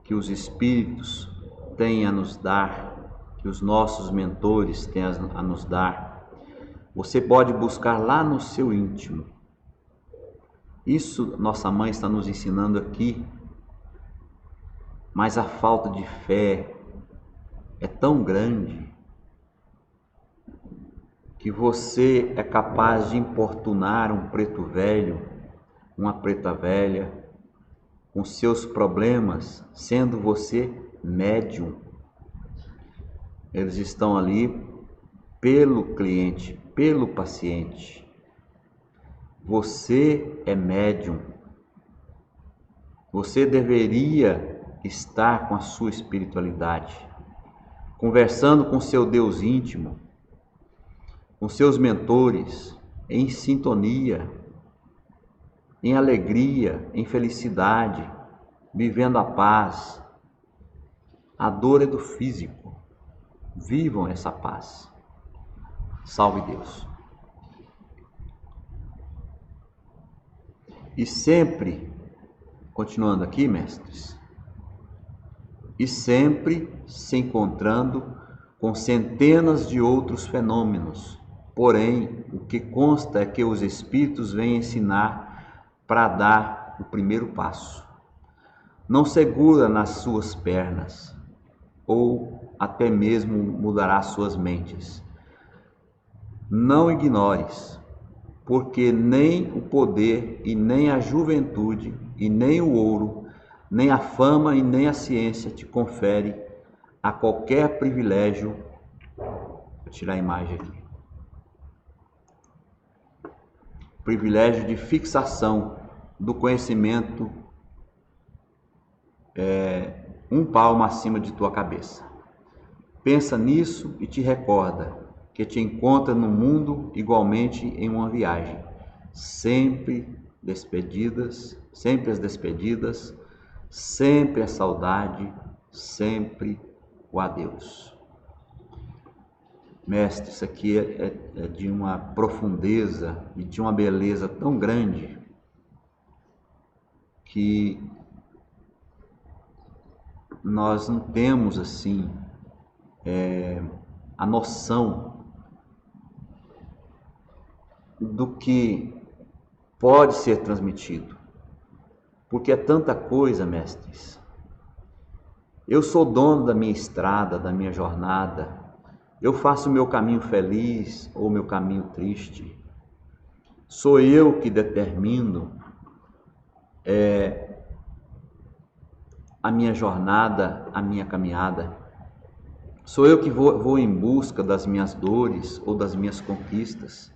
A: que os espíritos têm a nos dar, que os nossos mentores têm a nos dar, você pode buscar lá no seu íntimo. Isso nossa mãe está nos ensinando aqui, mas a falta de fé é tão grande que você é capaz de importunar um preto velho, uma preta velha, com seus problemas, sendo você médium. Eles estão ali pelo cliente, pelo paciente. Você é médium. Você deveria estar com a sua espiritualidade, conversando com seu Deus íntimo, com seus mentores, em sintonia, em alegria, em felicidade, vivendo a paz. A dor é do físico. Vivam essa paz. Salve Deus. E sempre, continuando aqui, mestres, e sempre se encontrando com centenas de outros fenômenos. Porém, o que consta é que os espíritos vêm ensinar para dar o primeiro passo. Não segura nas suas pernas, ou até mesmo mudará suas mentes. Não ignores, porque nem o poder e nem a juventude e nem o ouro, nem a fama e nem a ciência te confere a qualquer privilégio. Vou tirar a imagem aqui. Privilégio de fixação do conhecimento um palmo acima de tua cabeça. Pensa nisso e te recorda que te encontra no mundo igualmente em uma viagem, sempre despedidas, sempre as despedidas, sempre a saudade, sempre o adeus. Mestre, isso aqui é de uma profundeza e de uma beleza tão grande que nós não temos assim a noção do que pode ser transmitido, porque é tanta coisa, mestres. Eu sou dono da minha estrada, da minha jornada. Eu faço o meu caminho feliz ou meu caminho triste. Sou eu que determino a minha jornada, a minha caminhada. Sou eu que vou em busca das minhas dores ou das minhas conquistas.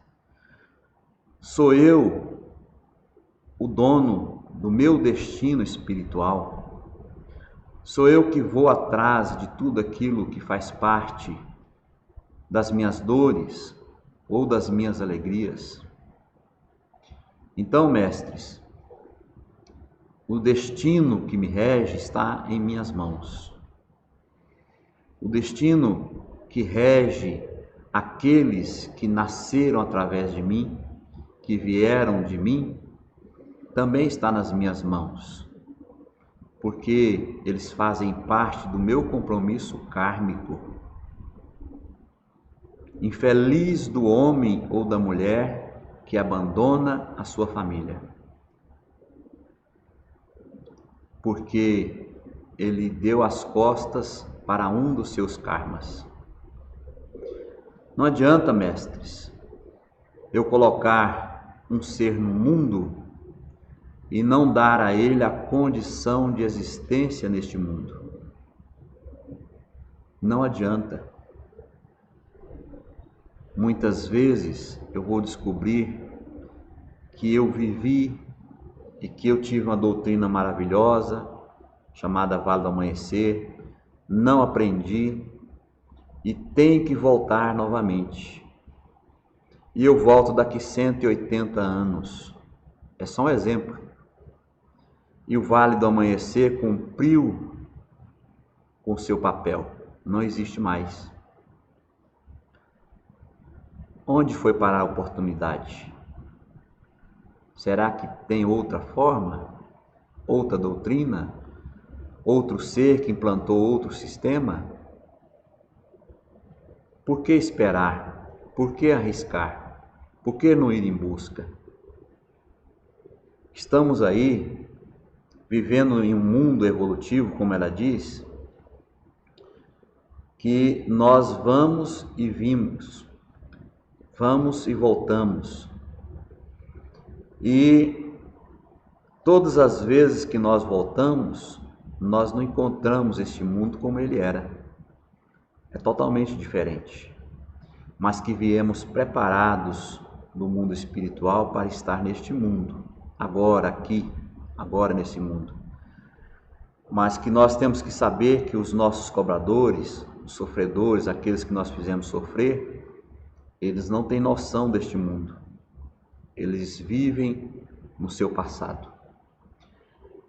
A: Sou eu o dono do meu destino espiritual. Sou eu que vou atrás de tudo aquilo que faz parte das minhas dores ou das minhas alegrias. Então, mestres, o destino que me rege está em minhas mãos. O destino que rege aqueles que nasceram através de mim, que vieram de mim, também está nas minhas mãos, porque eles fazem parte do meu compromisso kármico. Infeliz do homem ou da mulher que abandona a sua família, porque ele deu as costas para um dos seus karmas. Não adianta, mestres, eu colocar um ser no mundo e não dar a ele a condição de existência neste mundo. Não adianta. Muitas vezes eu vou descobrir que eu vivi e que eu tive uma doutrina maravilhosa, chamada Vale do Amanhecer, não aprendi e tenho que voltar novamente. E eu volto daqui 180 anos. É só um exemplo. E o Vale do Amanhecer cumpriu com seu papel. Não existe mais. Onde foi parar a oportunidade? Será que tem outra forma? Outra doutrina? Outro ser que implantou outro sistema? Por que esperar? Por que arriscar? Por que não ir em busca? Estamos aí vivendo em um mundo evolutivo, como ela diz, que nós vamos e vimos, vamos e voltamos. E Todas as vezes que nós voltamos, nós não encontramos este mundo como ele era. É totalmente diferente. Mas que viemos preparados no mundo espiritual para estar neste mundo, agora, aqui, agora nesse mundo. Mas que nós temos que saber que os nossos cobradores, os sofredores, aqueles que nós fizemos sofrer, eles não têm noção deste mundo. Eles vivem no seu passado.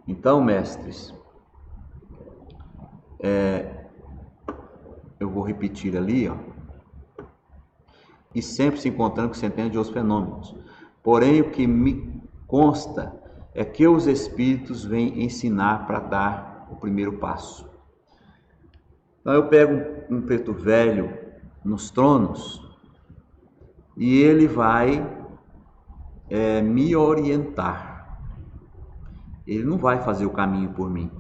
A: Então, mestres, eu vou repetir ali, e sempre se encontrando com centenas de outros fenômenos. Porém, o que me consta é que os espíritos vêm ensinar para dar o primeiro passo. Então eu pego um preto velho nos tronos e ele vai me orientar. Ele não vai fazer o caminho por mim.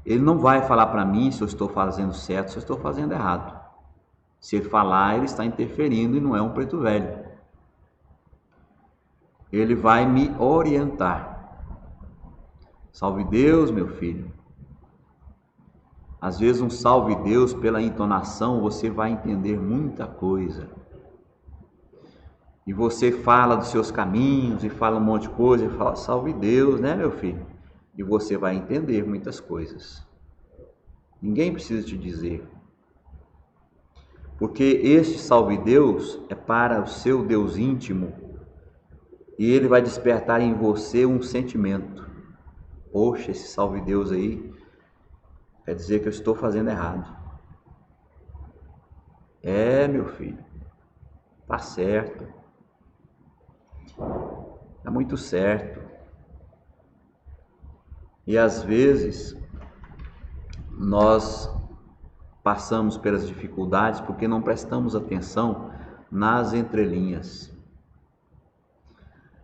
A: Ele não vai falar para mim se eu estou fazendo certo, se eu estou fazendo errado. Se ele falar, ele está interferindo e não é um preto velho. Ele vai me orientar. Salve Deus, meu filho. Às vezes um salve Deus, pela entonação, você vai entender muita coisa. E você fala dos seus caminhos e fala um monte de coisa e fala, salve Deus, né, meu filho? E você vai entender muitas coisas. Ninguém precisa te dizer. Porque este salve Deus é para o seu Deus íntimo e ele vai despertar em você um sentimento. Poxa, esse salve Deus aí quer dizer que eu estou fazendo errado. Meu filho, tá certo. Tá muito certo. E às vezes nós passamos pelas dificuldades porque não prestamos atenção nas entrelinhas.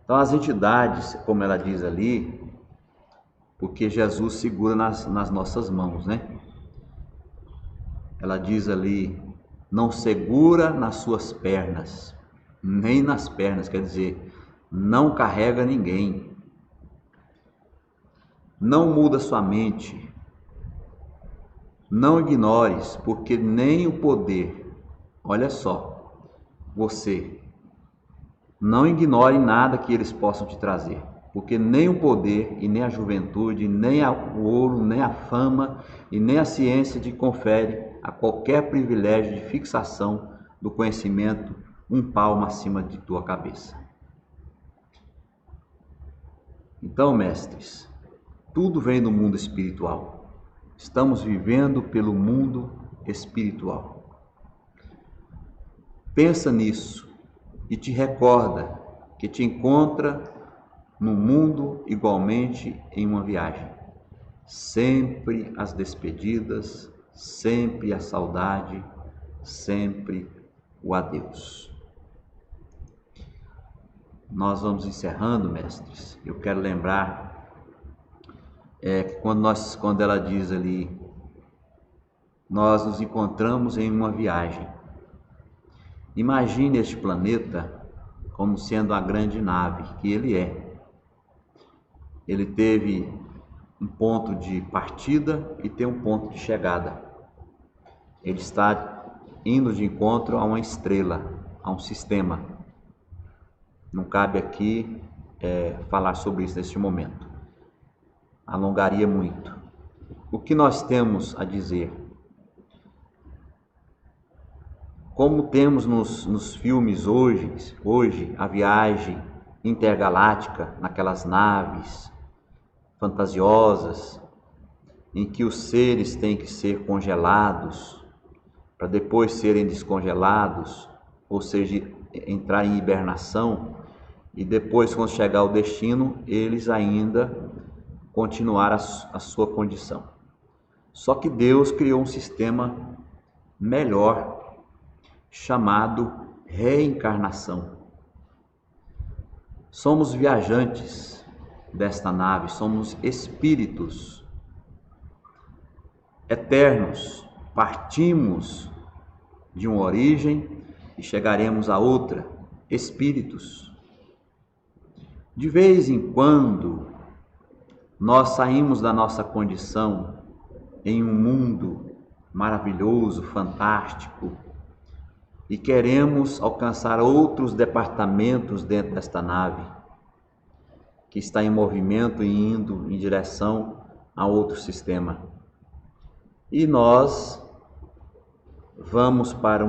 A: Então as entidades, como ela diz ali, porque Jesus segura nas nossas mãos, né? Ela diz ali, não segura nas suas pernas, nem nas pernas, quer dizer, não carrega ninguém. Não muda sua mente. Não ignores, porque nem o poder, olha só, você, não ignore nada que eles possam te trazer, porque nem o poder, e nem a juventude, nem o ouro, nem a fama, e nem a ciência te confere a qualquer privilégio de fixação do conhecimento um palmo acima de tua cabeça. Então, mestres, tudo vem do mundo espiritual. Estamos vivendo pelo mundo espiritual. Pensa nisso e te recorda que te encontra no mundo igualmente em uma viagem. Sempre as despedidas, sempre a saudade, sempre o adeus. Nós vamos encerrando, mestres. Eu quero lembrar que quando ela diz ali, nós nos encontramos em uma viagem. Imagine este planeta como sendo a grande nave que ele é. Ele teve um ponto de partida e tem um ponto de chegada. Ele está indo de encontro a uma estrela, a um sistema. Não cabe aqui falar sobre isso neste momento. Alongaria muito. O que nós temos a dizer? Como temos nos filmes hoje a viagem intergaláctica, naquelas naves fantasiosas, em que os seres têm que ser congelados, para depois serem descongelados, ou seja, entrar em hibernação, e depois, quando chegar ao destino, eles ainda continuar a sua condição. Só que Deus criou um sistema melhor, chamado reencarnação. Somos viajantes desta nave, somos espíritos eternos, partimos de uma origem e chegaremos a outra, espíritos. De vez em quando, Nós saímos da nossa condição em um mundo maravilhoso, fantástico, e queremos alcançar outros departamentos dentro desta nave, que está em movimento e indo em direção a outro sistema. E nós vamos para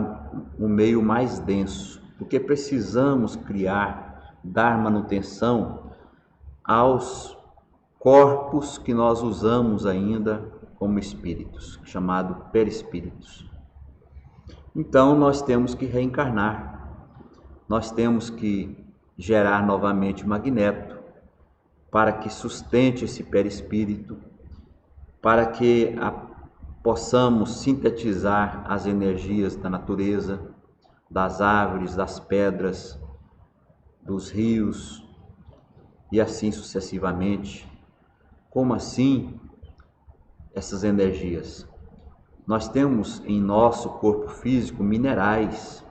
A: um meio mais denso, porque precisamos criar, dar manutenção aos corpos que nós usamos ainda como espíritos, chamado perispíritos. Então nós temos que reencarnar, nós temos que gerar novamente magneto para que sustente esse perispírito, para que possamos sintetizar as energias da natureza, das árvores, das pedras, dos rios e assim sucessivamente. Como assim essas energias? Nós temos em nosso corpo físico minerais,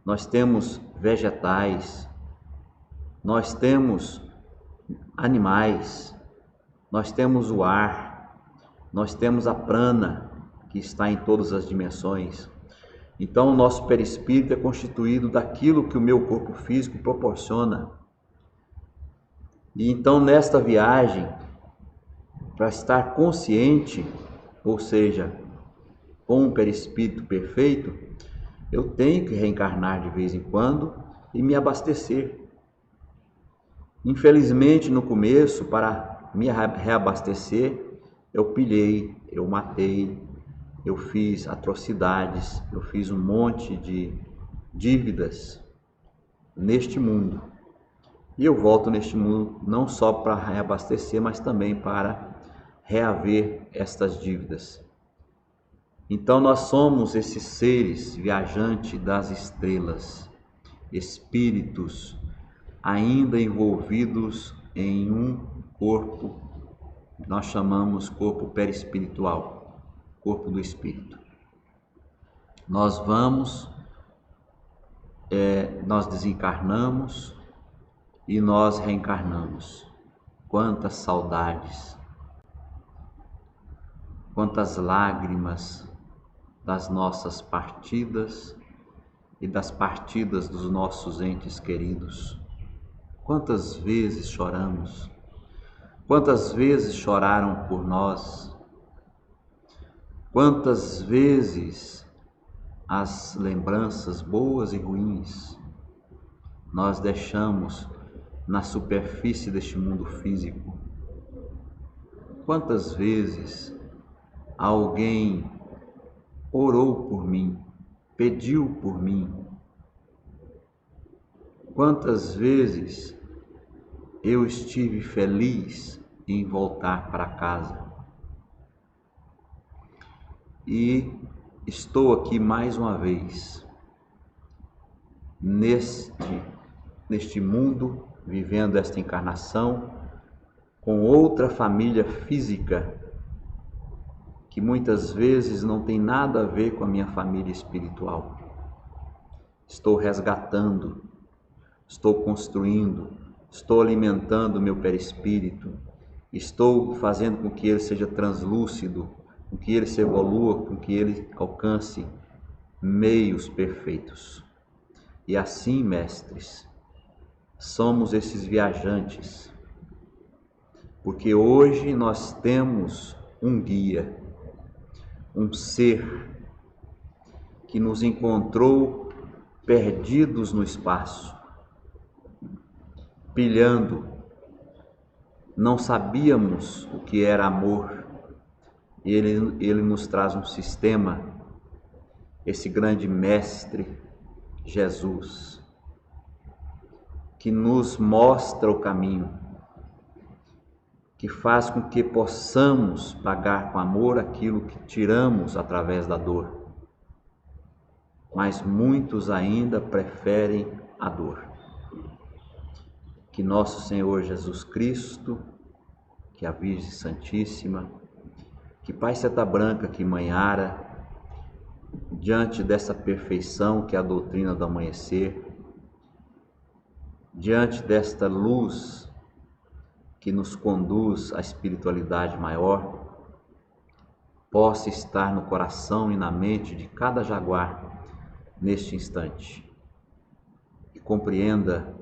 A: nós temos vegetais, nós temos animais, nós temos o ar, nós temos a prana, que está em todas as dimensões. Então o nosso perispírito é constituído daquilo que o meu corpo físico proporciona. E então nesta viagem, para estar consciente, ou seja, com um perispírito perfeito, eu tenho que reencarnar de vez em quando e me abastecer. Infelizmente, no começo, para me reabastecer, eu pilhei, eu matei, eu fiz atrocidades, eu fiz um monte de dívidas neste mundo. E eu volto neste mundo não só para reabastecer, mas também para reaver estas dívidas. Então nós somos esses seres viajantes das estrelas, espíritos ainda envolvidos em um corpo, nós chamamos corpo perispiritual, corpo do espírito. Nós nós desencarnamos e nós reencarnamos. Quantas saudades, quantas lágrimas das nossas partidas e das partidas dos nossos entes queridos. Quantas vezes choramos, quantas vezes choraram por nós, quantas vezes as lembranças boas e ruins nós deixamos na superfície deste mundo físico. Quantas vezes alguém orou por mim, pediu por mim. Quantas vezes eu estive feliz em voltar para casa. E estou aqui mais uma vez, neste mundo, vivendo esta encarnação, com outra família física, que muitas vezes não tem nada a ver com a minha família espiritual. Estou resgatando, estou construindo, estou alimentando o meu perispírito, estou fazendo com que ele seja translúcido, com que ele se evolua, com que ele alcance meios perfeitos. E assim, mestres, somos esses viajantes, porque hoje nós temos um guia, um ser que nos encontrou perdidos no espaço, pilhando, não sabíamos o que era amor. Ele nos traz um sistema, esse grande mestre Jesus, que nos mostra o caminho, que faz com que possamos pagar com amor aquilo que tiramos através da dor. Mas muitos ainda preferem a dor. Que nosso Senhor Jesus Cristo, que a Virgem Santíssima, que Pai Seta Branca, que Mãe Ara, diante dessa perfeição que é a doutrina do amanhecer, diante desta luz que nos conduz à espiritualidade maior possa estar no coração e na mente de cada jaguar neste instante. E compreenda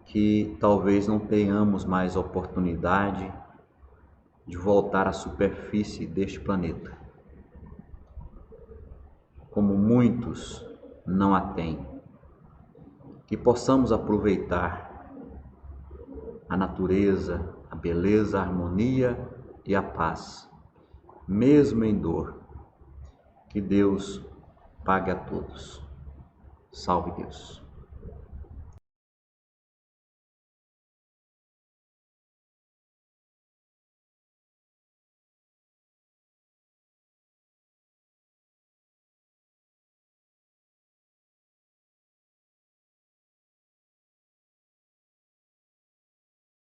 A: que talvez não tenhamos mais oportunidade de voltar à superfície deste planeta, como muitos não a têm. Que possamos aproveitar a natureza, a beleza, a harmonia e a paz, mesmo em dor. Que Deus pague a todos. Salve Deus.